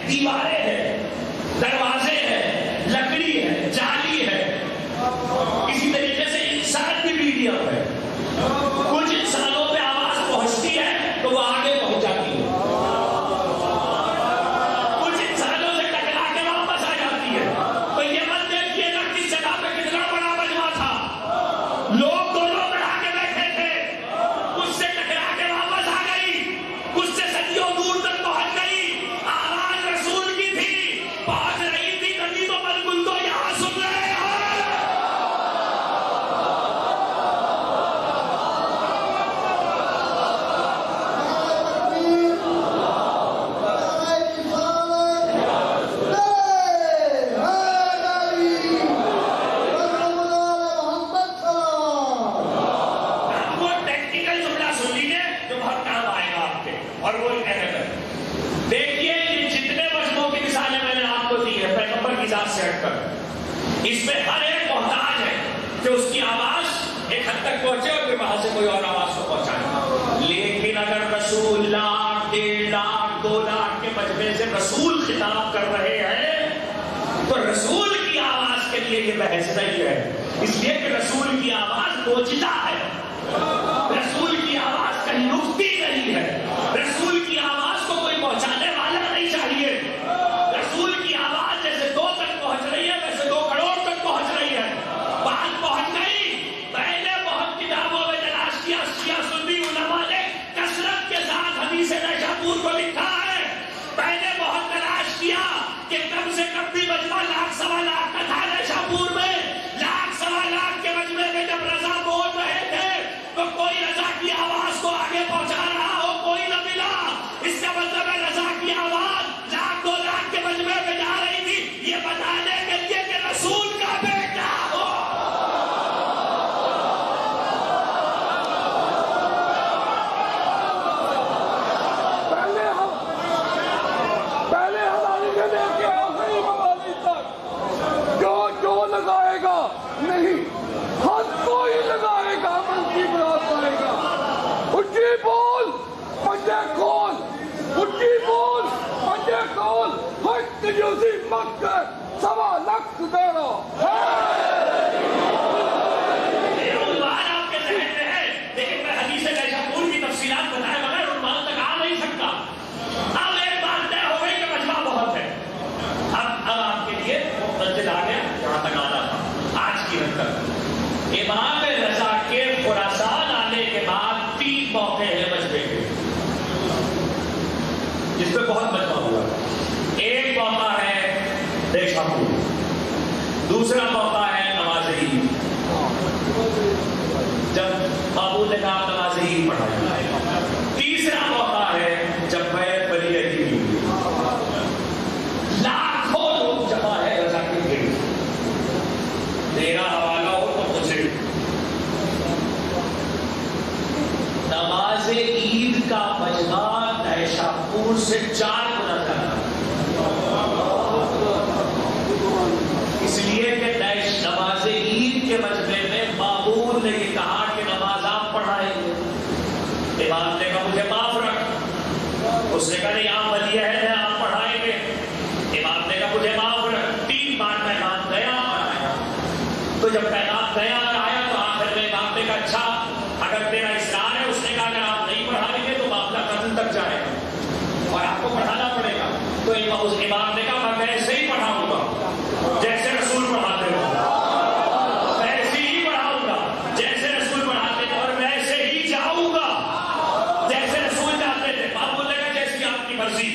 دیواریں ہیں، دروازے ہیں، لکڑی ہے، جالی ہے. اسی طریقے سے انسان بھی میڈیم ہے. کچھ انسانوں پہ آواز پہنچتی ہے تو وہ آگے پہنچ جاتی ہے، کچھ انسانوں سے ٹکرا کے واپس آ جاتی ہے. تو یہ مت دیکھیے گا کس جگہ پہ کتنا بڑا مجمع تھا، لوگ دونوں بڑھا کے بیٹھے تھے، کچھ سے ٹکرا کے واپس آ گئی، کچھ سے صدیوں دور تک پہنچ گئی. آواز رسول کی تھی، پہنچ رہی تھی، کبھی تو بالکل تو یہاں سن رہے ہیں. اور وہ اہم ہے. دیکھیے یہ جتنے مجموعوں کی مثالیں میں نے آپ کو دی ہے پیغمبر کی ذات سے ہٹ کر، اس میں ہر ایک محتاج ہے کہ اس کی آواز ایک حد تک پہنچے اور پھر وہاں سے کوئی اور آواز کو پہنچائے. لیکن اگر رسول 1,00,000 1,50,000 2,00,000 کے مجمع سے رسول خطاب کر رہے ہیں تو رسول کی آواز کے لیے یہ بحث نہیں ہے، اس لیے کہ رسول کی آواز موجزہ ہے، رسول کی آواز کہیں رکتی نہیں ہے، رسول کی آواز کو کوئی پہنچانے والا نہیں چاہیے. رسول کی آواز جیسے 2 تک پہنچ رہی ہے ویسے 2 کروڑ تک پہنچ رہی ہے. بات پہنچ گئی. میں نے بہت کتابوں میں تلاش کیا، شیعہ سنی علماء نے کثرت کے ساتھ حدیث نیشاپور کو لکھا ہے. میں نے بہت تلاش کیا کہ کم سے کم بھی مجمع 1,00,000 کا تھا نیشاپور میں. 1,00,000 کے مجمع میں جب رضا بول رہے تھے تو کوئی رضا کی آواز کو آگے پہنچا رہا ہو کوئی نہ ملا. اس کا مطلب ہے رضا کی آواز 1,00,000 2,00,000 کے مجمع میں جا رہی تھی، یہ بتانے کے لیے کہ رسول کا بیٹا ہو. پہلے ہماری سے لے کے آخری موالی تک جو لگائے گا نہیں، ہر کوئی لگائے گا، من کی برات پائے گا. اچھی بول پنجے کھول، اچھی بول پنجے کھول، ہر تجوزی مت کر، 1,00,000 دے رہا. عنوان آپ کے ذہن میں ہے لیکن میں حدیث نیشاپور کی تفصیلات بتائے بغیر عنوان تک آ نہیں سکتا. اب ایک بات طے ہو گئی کہ مجمع بہت ہے. اب آپ کے لیے منزل آ گیا جہاں تک آنا تھا آج کی حرکت. امام رضا کے خراسان آنے کے بعد 3 موقع ہیں مجمع کے جس پہ بہت مجمع ہوا. ایک موقع ہے نیشاپور، دوسرا موقع ہے نماز عید جب مامون نے کہا نماز عید پڑھائی، تیسرا موقع ہے جب بیعت بنی عہد ہوئی. لاکھوں لوگ جمع ہے رضا کے بھیڑ. میرا حوالہ ہو تو مجھے نماز عید کا مجمع نیشاپور سے 4 گنا زیادہ، اس لیے کہ نماز عید کے مجمع میں مامون نے یہ کہا کہ نماز آپ پڑھائیں گے. امام نے کہا مجھے معاف رکھ، اس نے کہا نہیں آپ ولی عہد ہیں آپ پڑھائیں گے. امام نے کہا مجھے معاف رکھ. 3 بار پیغام گیا اور آیا. تو جب پیغام گیا اور آیا تو آخر میں امام نے کہا اچھا اگر تیرا اصرار ہے، اس نے کہا اگر آپ نہیں پڑھائیں گے تو معاملہ قتل تک جائے گا اور آپ کو پڑھانا پڑے گا. تو اس امام نے کہا میں ویسے ہی پڑھاؤں گا جیسے رسول پڑھاتے ہو، ویسے ہی پڑھاؤں گا جیسے رسول پڑھاتے تھے اور ویسے ہی جاؤں گا جیسے رسول جاتے تھے. مامون نے کہا جیسی آپ کی مرضی.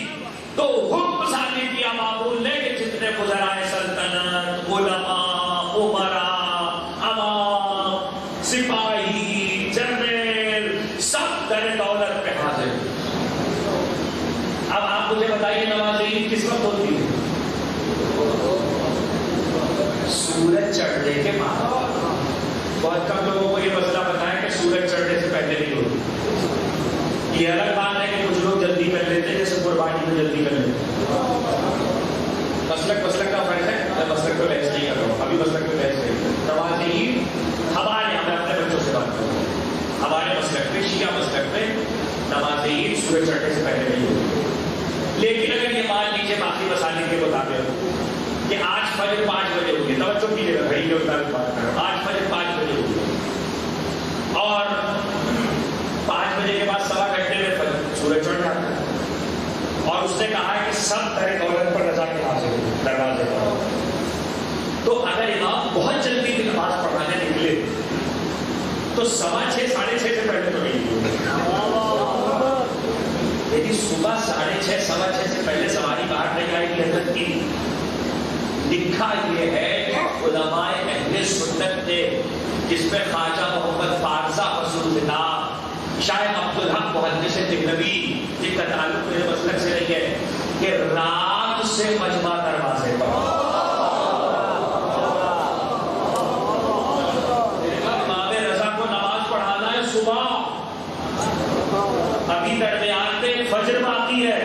تو حکم صادر کیا مامون نے کہ جتنے وزرائے سلطنت، علماء، امراء، عوام، سپاہی، جنرل سب در دولت پہ حاضر. اب آپ مجھے بتائیے نماز عید کس وقت ہوتی ہے؟ سورج چڑھنے کے بعد. بہت کم لوگوں کو یہ مسئلہ بتایا کہ سورج چڑھنے سے پہلے نہیں ہوتی. یہ الگ بات ہے کہ کچھ لوگ جلدی کر لیتے ہیں جیسے قربانی میں جلدی کر لیتے ہیں. مسلک کا فرق ہے. میں مسلک پہ بحث نہیں کر رہا ہوں، ابھی مسلک پہ بحث نہیں. نماز عید ہمارے ہمیں اپنے بچوں سے بات کروں، ہمارے مسلک میں شیعہ مسلک میں نماز عید سورج چڑھنے سے پہلے نہیں ہوتی. لیکن اگر یہ مان لیجیے باقی مسالے کے مطابق کہ آج فجر 5 بجے ہوگی، توجہ کیجیے گا، گھڑی کے مطابق بات کر رہا ہوں، آج فجر 5 بجے ہوگی اور 5 بجے کے بعد 1.25 گھنٹے میں سورج چڑھ جاتا ہے، اور اس نے کہا ہے کہ سب در دولت پر رضا کے حاضر ہو دروازے پر. تو اگر امام بہت جلدی کی نماز پڑھانے نکلے تو 6:15 6:30 سے پہلے تو نہیں نکلے. یعنی صبح 6:30 6:15 سے پہلے سواری باہر نہیں آئے گی حضرت کی. لکھا یہ ہے کہ علماء اہل سنت نے، جس میں خواجہ محمد فارزہ حضور خطاب، شاہ عبدالحق محدث دہلوی، جن کا تعلق میرے مسلک سے نہیں ہے، کہ رات سے مجمع دروازے پر ابھی درمیان میں فجر باقی ہے،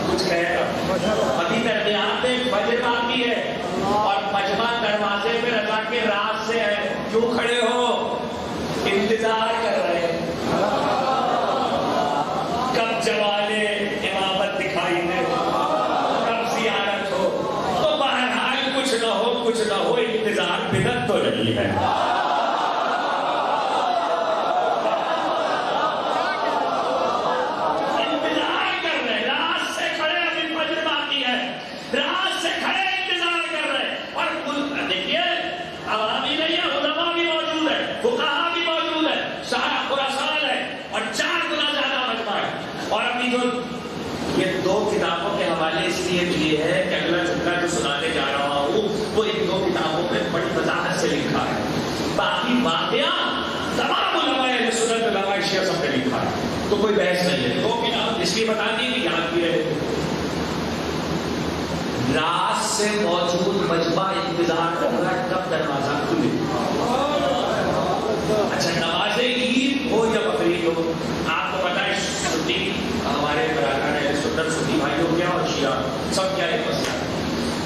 کچھ کہے گا، ابھی درمیان میں فجر باقی ہے اور مجمع دروازے پہ رضا کے رات سے ہے. کیوں کھڑے ہو؟ انتظار کر رہے ہیں کب جوالے امامت دکھائی دے، کب زیارت ہو. تو بہرحال کچھ نہ ہو انتظار بدعت تو نہیں ہے. یہ 2 کتابوں کے حوالے اس لیے دیے ہیں کہ اگلا جملہ جو سنانے جا رہا ہوں وہ ان 2 کتابوں میں بڑی وضاحت سے لکھا ہے. باقی واقعہ تمام علماء اہل سنت علماء شیعہ سب نے لکھا ہے، تو کوئی بحث نہیں ہے. 2 کتاب اس لیے بتا دی کہ یاد بھی رہے. رات سے موجود مجمع انتظار کر رہا ہے کب دروازہ کھلے. اچھا نماز عید ہو یا بقرعید ہو، آپ کو پتا ہے چھٹی ہمارے برادران اہل سنت سنی بھائیوں کیا اور شیعہ سب کیا ایک مسئلہ ہے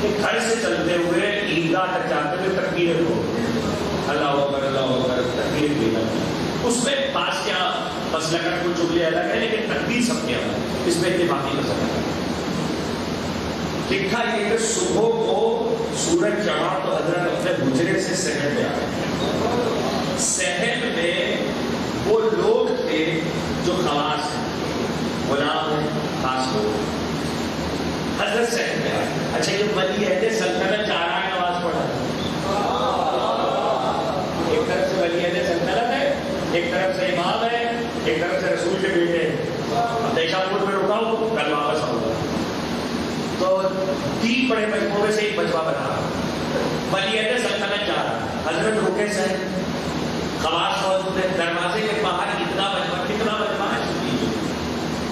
کہ گھر سے چلتے ہوئے عیدگاہ تک جاتے ہوئے تکبیر ہو، اللہ اکبر تکبیر دینا. اس میں بعض کیا مسئلہ کا کچھ جملے الگ ہے لیکن تکبیر سب کیا ہے، اس میں اتفاقی مسئلہ ہے. لکھا یہ کہ صبح کو سورج چڑھا تو حضرت اپنے حجرے سے صحن میں آئے. صحن میں وہ لوگ تھے جو خواص ہیں، غلام ہیں، خاص لوگ. حضرت صحن میں آئے. اچھا یہ ولی اہل سلطنت جا رہا ہے نماز پڑھا، ایک طرف سے ولی اہل سلطنت ہے، ایک طرف سے امام ہے، ایک طرف سے رسول کے بیٹے ہیں. دیشا پور میں رکا ہوں کل واپس آؤں گا. تو 3 بڑے مجموعے میں سے ایک مجمع بنا، ولی اہل سلطنت جا رہا. حضرت رکے سے خواص موجود ہے. دروازے کے باہر کتنا مجمع ہے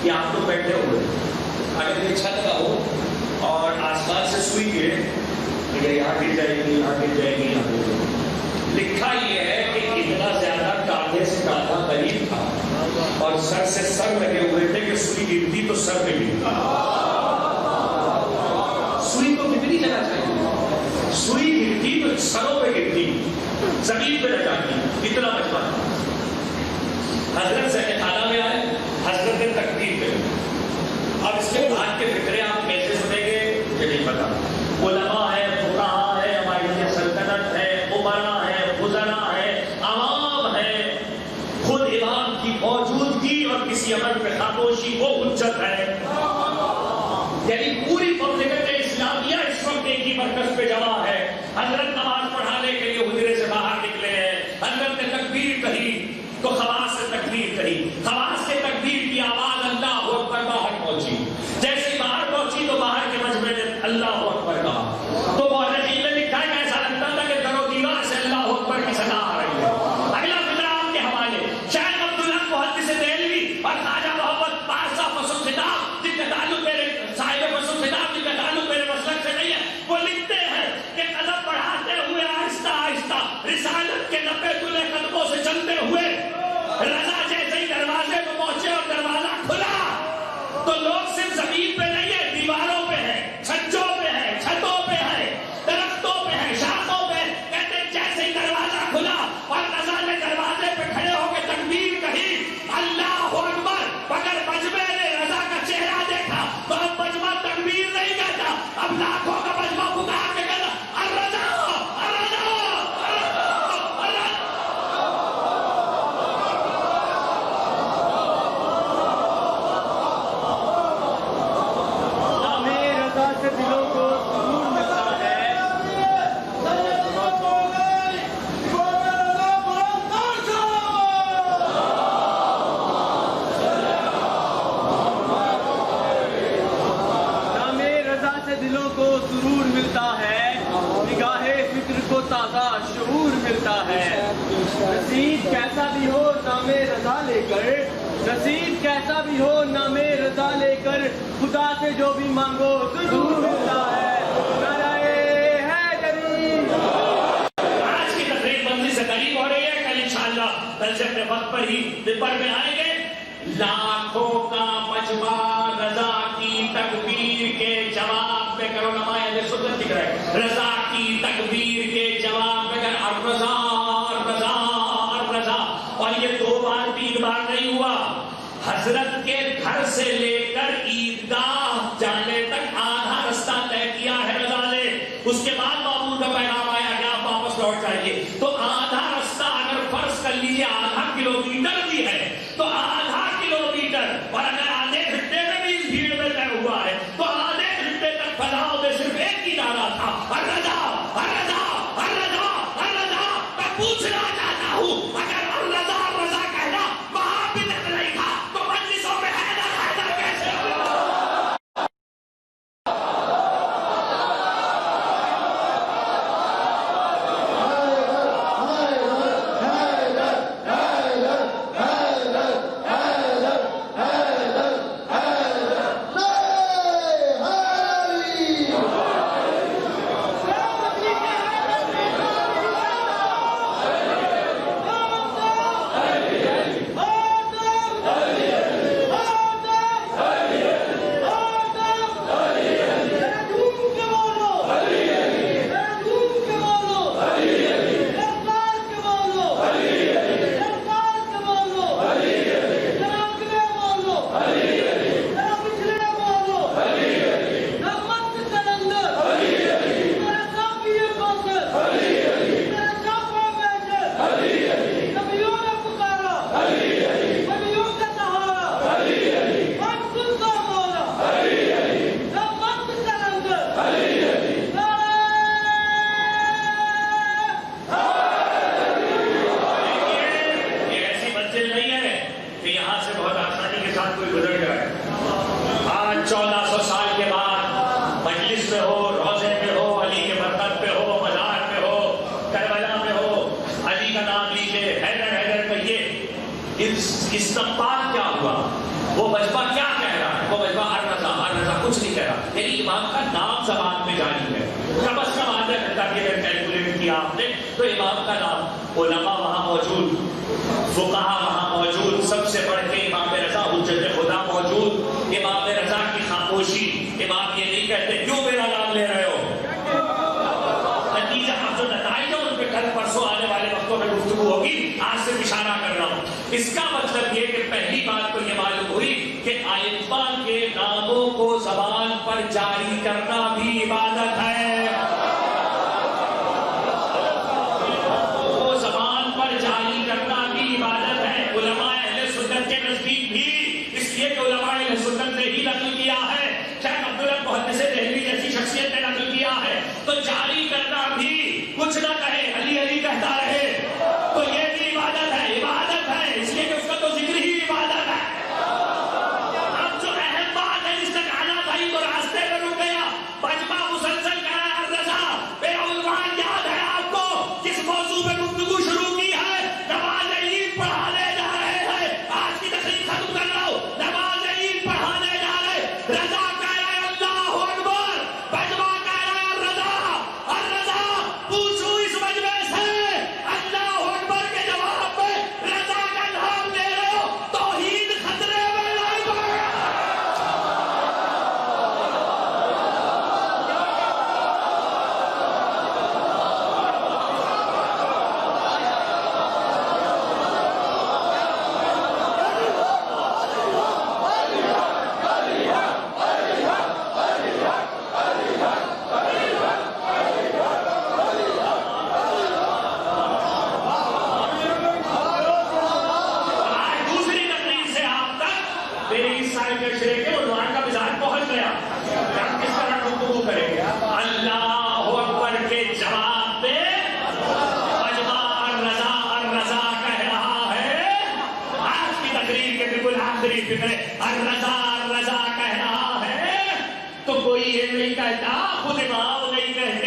کہ آپ لوگ بیٹھے ہوئے، اگر یہ چھت کا ہو اور آسمان سے سوئی گرے، یہاں گر جائے گی، یہاں گر جائے گی، یہاں گر جائے گی. لکھا یہ ہے کہ اتنا زیادہ کاندھے سے کاندھا قریب تھا اور سر سے سر لگے ہوئے تھے کہ سوئی گرتی تو سر پہ گرتی. سوئی کو کتنی جگہ چاہیے؟ سوئی گرتی تو سروں پہ گرتی، زمین پہ نہ جاتی. اتنا مجمع. حضرت سے خانہ میں آئے، حضرت نے تکبیر کری. اب اس کے بعد کے فکرے آپ کیسے سنیں گے یہ نہیں پتا. علماء ہے، فقہاء ہے، ہماری سلطنت ہے، امراء ہے، وزراء ہے، عوام ہے. خود امام کی موجودگی اور کسی عمل پہ خاموشی وہ حجت ہے. یعنی پوری مملکت اسلامیہ اس وقت ایک ہی مرکز پہ جمع ہے. حضرت نماز پڑھانے کے لیے حجرے سے باہر نکلے ہیں. حضرت نے تکبیر کہی تو خواص سے تکبیر کہی. خواص سے تکبیر کی آواز اللہ اکبر باہر پہنچی. جیسے باہر پہنچی تو باہر کے مجمع نے اللہ اکبر کہا. تو مورخین نے لکھا ہے ایسا لگتا تھا کہ در و دیوار سے اللہ اکبر کی صدا آ رہی ہے. اگلا فکرہ آپ کے حوالے شاہ عبدالحق محدث دہلوی اور خواجہ محمد فارزہ فصل خطاب، جن کا تعلق میرے صاحب فصل خطاب، جن کا تعلق میرے مسلک سے نہیں ہے، وہ لکھتے ہیں کہ قلم پڑھاتے ہوئے کو تازہ شعور ملتا ہے. نصیب کیسا بھی ہو نام رضا لے کر، نصیب کیسا بھی ہو نام رضا لے کر، خدا سے جو بھی مانگو ضرور ملتا ہے. نعرہ حیدری. آج کی تقریب بندی سے قریب ہو رہی ہے. کل انشاءاللہ کل سے اپنے وقت پر ہی ممبر میں آئیں گے. لاکھوں کا مجمع رضا کی تکبیر کے جواب میں کرو. نمائے اہل سنت دکھ رہے رضا کی تکبیر کے جواب میں کر الرضا الرضا الرضا. اور یہ 2 بار 3 بار نہیں ہوا. حضرت کے گھر سے لے کر عیدگاہ جانے تک آدھا رستہ طے کیا ہے رضا نے. اس کے بعد معمول کا پیغام آیا کہ آپ واپس لوٹ جائیے. تو آدھا رستہ اگر فرض کر لیجیے آدھا کلومیٹر بھی ہے تو آدھا کلومیٹر، اور اگر آدھے گھنٹے میں بھی اس بھیڑ میں طے ہوا ہے تو آدھے گھنٹے تک فضاؤں میں صرف ایک ہی نعرہ تھا، الرضا الرضا الرضا الرضا. میں پوچھنا چاہتا ہوں اگر الرضا الرضا کہنا وہاں بھی تک نہیں تھا تو مجلسوں میں حیدر حیدر کیسے ہوا؟ کوئی گزر جائے. آج 1400 سال کے بعد مجلس میں ہو، روزے میں ہو، علی کے مرکز پہ ہو، مزار پہ ہو، کربلا میں ہو، علی کا نام لیجیے، حیدر حیدر کہیے. استقبال کیا ہوا؟ وہ مجمع کیا کہہ رہا ہے؟ وہ مجمع الرضا الرضا کچھ نہیں کہہ رہا. یعنی امام کا نام زبان میں جاری ہے. کم از کم آدھا گھنٹہ کی اگر کیلکولیٹ کیا آپ نے تو امام کا نام، علماء وہاں موجود، فقہا وہاں موجود، سب سے بڑھ کے امام رضا حجت خدا موجود. امام رضا کی خاموشی. امام یہ نہیں کہتے کیوں میرا نام لے رہے ہو. نتیجہ اب جو نتائج ہے ان پہ کل پرسوں آنے والے وقتوں میں گفتگو ہوگی. آج سے اشارہ کر رہا ہوں. اس کا مطلب یہ کہ پہلی بات تو یہ معلوم ہوئی کہ ائمہ کے ناموں کو زبان پر جاری کرنا بھی عبادت ہے. علماء اہل سنت کے نزدیک بھی، اس لیے کہ علماء اہل سنت نے ہی نقل کیا ہے، شیخ عبداللہ محدث دہلوی جیسی شخصیت نے نقل کیا ہے. تو جاری کرنا بھی، کچھ نہ کہے علی علی کہتا رہے تو یہ بھی عبادت ہے. عبادت ہے اس لیے کہ اس کا تو ذکر ہی عبادت ہے. اب جو اہم بات ہے جس تک آنا تھا تو راستے میں رک گیا. مجمع مسلسل کہا ہے الرضا. میرا عنوان یاد ہے آپ کو کس موضوع پہ گفتگو شروع کی ہے؟ نماز عید پڑھانے جا رہے ہیں. آج کی تقریر ختم کر رہا ہوں. نماز عید پڑھانے جا رہے. رضا کہہ رہے اللہ اکبر. مجمع کہہ رہے الرضا الرضا. پوچھو اس مجمع سے اللہ اکبر کے جواب میں رضا کا نام لے رہے ہو. توحید خطرے میں نہیں پڑ رہا. الرضا الرضا کہہ رہا ہے تو کوئی یہ نہیں کہتا، خود امام نہیں کہتے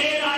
13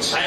6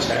6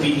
3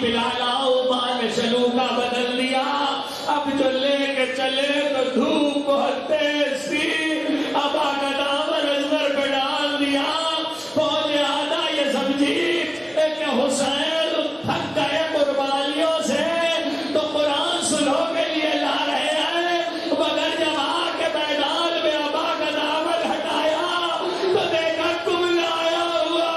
پلا لاؤ، ماں نے شلو کا بدل دیا، اب جو لے کے چلے تو دھوپ بہت تیز تھی، ابا کا دامن ازور پہ ڈال دیا، فوج آدھا یہ سمجھی کہ حسین تھک گئے قربانیوں سے تو قرآن سنو کے لیے لا رہے ہیں، مگر جب آ کے میدان میں ابا کا دامن ہٹایا تو دیکھا تم لایا ہوا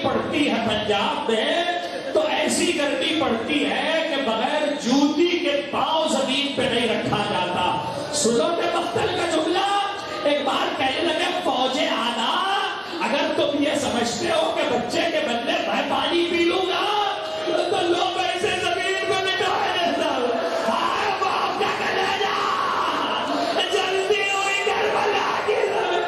پڑتی ہے پنجاب میں تو ایسی گرمی پڑتی ہے کہ بغیر جوتی کے پاؤں زمین پہ نہیں رکھا جاتا۔ سنو کہ مقتل کا جملہ ایک بار کہنے لگے فوج آدھا اگر تم یہ سمجھتے ہو کہ بچے کے بدلے میں پانی پی لوں گا تو لوگ ایسے زمین کو مٹائے دیتا ہوں، ہائے باپ کا کلیجہ جلدی ہوئی کربلا کی زمین۔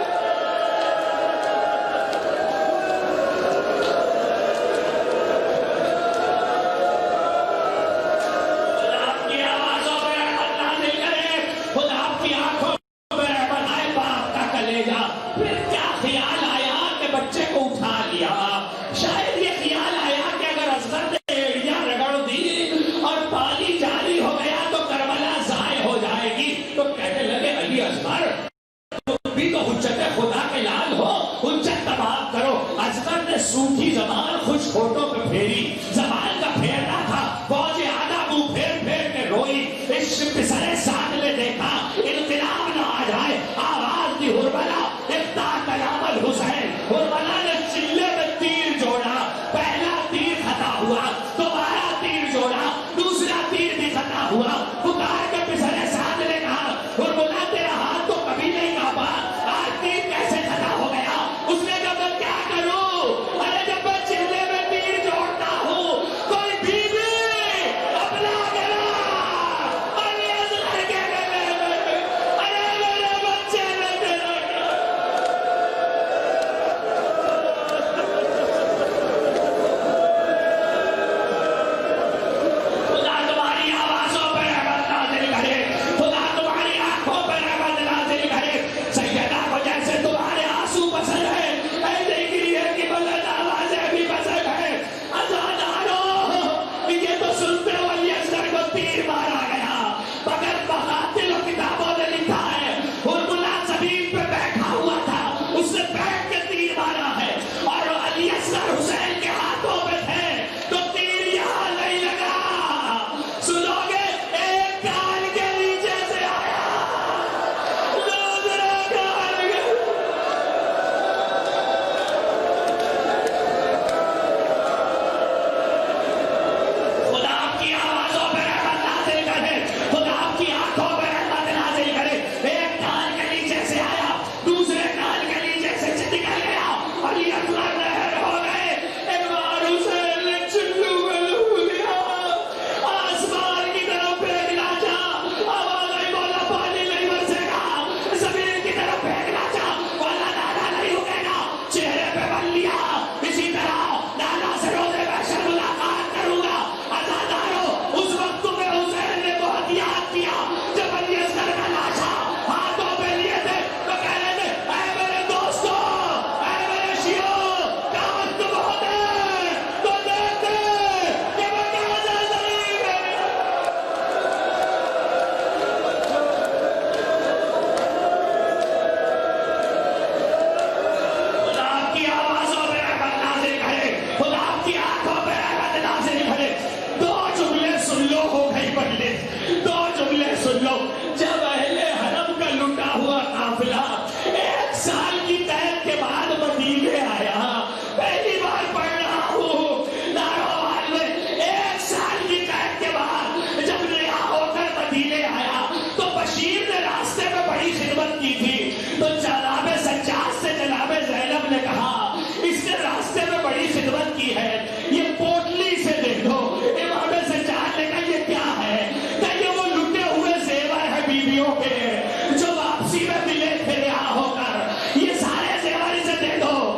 پھر کیا خیال آیا کہ بچے کو اٹھا لیا؟ شاید یہ خیال آیا کہ اگر اصغر نے ایڑیاں رگڑ دی اور پانی جاری ہو گیا تو کربلا ضائع ہو جائے گی، تو کہنے لگے علی اصغر تم بھی تو حجت خدا کے لال ہو، حجت تمام کرو۔ اصغر نے سوکھی زبان خوش ہونٹوں پہ پھیری، زبان کا پھیرنا تھا، فوج آدھا منہ پھیر پھیر کے روئی۔ اس پسرے ساتھ نے دیکھا انقلاب نہ آ جائے، آواز دی ہربلا افتاح کلام الحسین۔ ہربلا نے چلے میں تیر جوڑا، پہلا تیر خطا ہوا، دوبارہ تیر جوڑا، دوسرا تیر بھی خطا ہوا۔ پکار کے پسرے ساتھ نے کہا ہربلا تیرا ہاتھ تو کبھی نہیں کانپا، آج تیر کیسے خطا ہو گیا؟ اس نے کہا میں کیا کروں؟ ارے جب میں چلے میں تیر جوڑتا ہوں کوئی بیوی اپنا گلا ارے اصغر کے گلے میں، ارے میرے بچے نے تیرا خدا تمہاری آوازوں پہ رحمت نازل کرے، خدا تمہاری آنکھوں پہ رحمت نازل کرے۔ سیدہ کو جیسے تمہارے آنسو پسند ہے ایسے ہی گریے کی بلند آوازیں بھی پسند ہے۔ عزادارو یہ تو سنتے ہو علی اصغر کو تیر مارا گیا، مگر مقاتل و کتابوں نے لکھا ہے ہربلا زمین پہ بیٹھا ہوا تھا، اس نے بیٹھ کے تیر مارا ہے، اور علی اصغر حسین کے ہاتھوں پہ تھے تو تیر یہاں نہیں لگا۔ سنو گے ایک کان کے نیچے سے آیا، دوسرا کان کے خدا آپ کی آوازوں پہ رحمت نازل کرے، خدا آپ کی آنکھوں پہ رحمت نازل کرے۔ ایک کان کے نیچے سے آیا، دوسرے کان کے نیچے سے نکل گیا، علی اصغر لہر ہو گئے۔ ایک بار حسین نے چلو میں لو لیا، آسمان کی طرف پھینکنا چاہ، آواز آئی مولا پانی نہیں برسے گا، زمین کی طرف پھینکنا چاہ مولا نالا نہیں رکے گا، چہرے پہ بن لیا اسی طرح نالا سے روزے محشر ملاقات کروں گا۔ عزادارو اس وقت تمہیں حسین نے بہت یاد کیا جب علی اصغر کا لاشا ہاتھوں پہ لیے تھے تو کہہ رہے تھے اے میرے دوستو، اے میرے شیعو، کا وقت بہت ہے تو دیکھتے کہ میں کہاں سے زمین میں خدا آپ کی آوازوں پہ رحمت نازل کرے، خدا آپ کی آنکھوں پہ رحمت نازل کرے۔ دو جملے سن لو، ہو گئی مجلس، دو جملے سن لو۔ جب اہل حرم کا لٹا ہوا قافلہ ایک سال کی قید کے بعد مدینے آیا، پہلی بار پڑھ رہا ہوں ناروال میں، ایک سال کی قید کے بعد جب رہا ہو کر مدینے آیا تو بشیر نے راستے میں بڑی خدمت کی تھی، تو جناب سجاد سے جناب زینب نے کہا اس نے راستے میں بڑی خدمت کی ہے، یہ پوٹلی سے دیکھ دو۔ امام سجاد نے کہا یہ کیا ہے؟ کہ یہ وہ لٹے ہوئے زیور ہے بیویوں کے جو واپسی میں ملے تھے رہا ہو کر، یہ سارے زیور اسے دے دو۔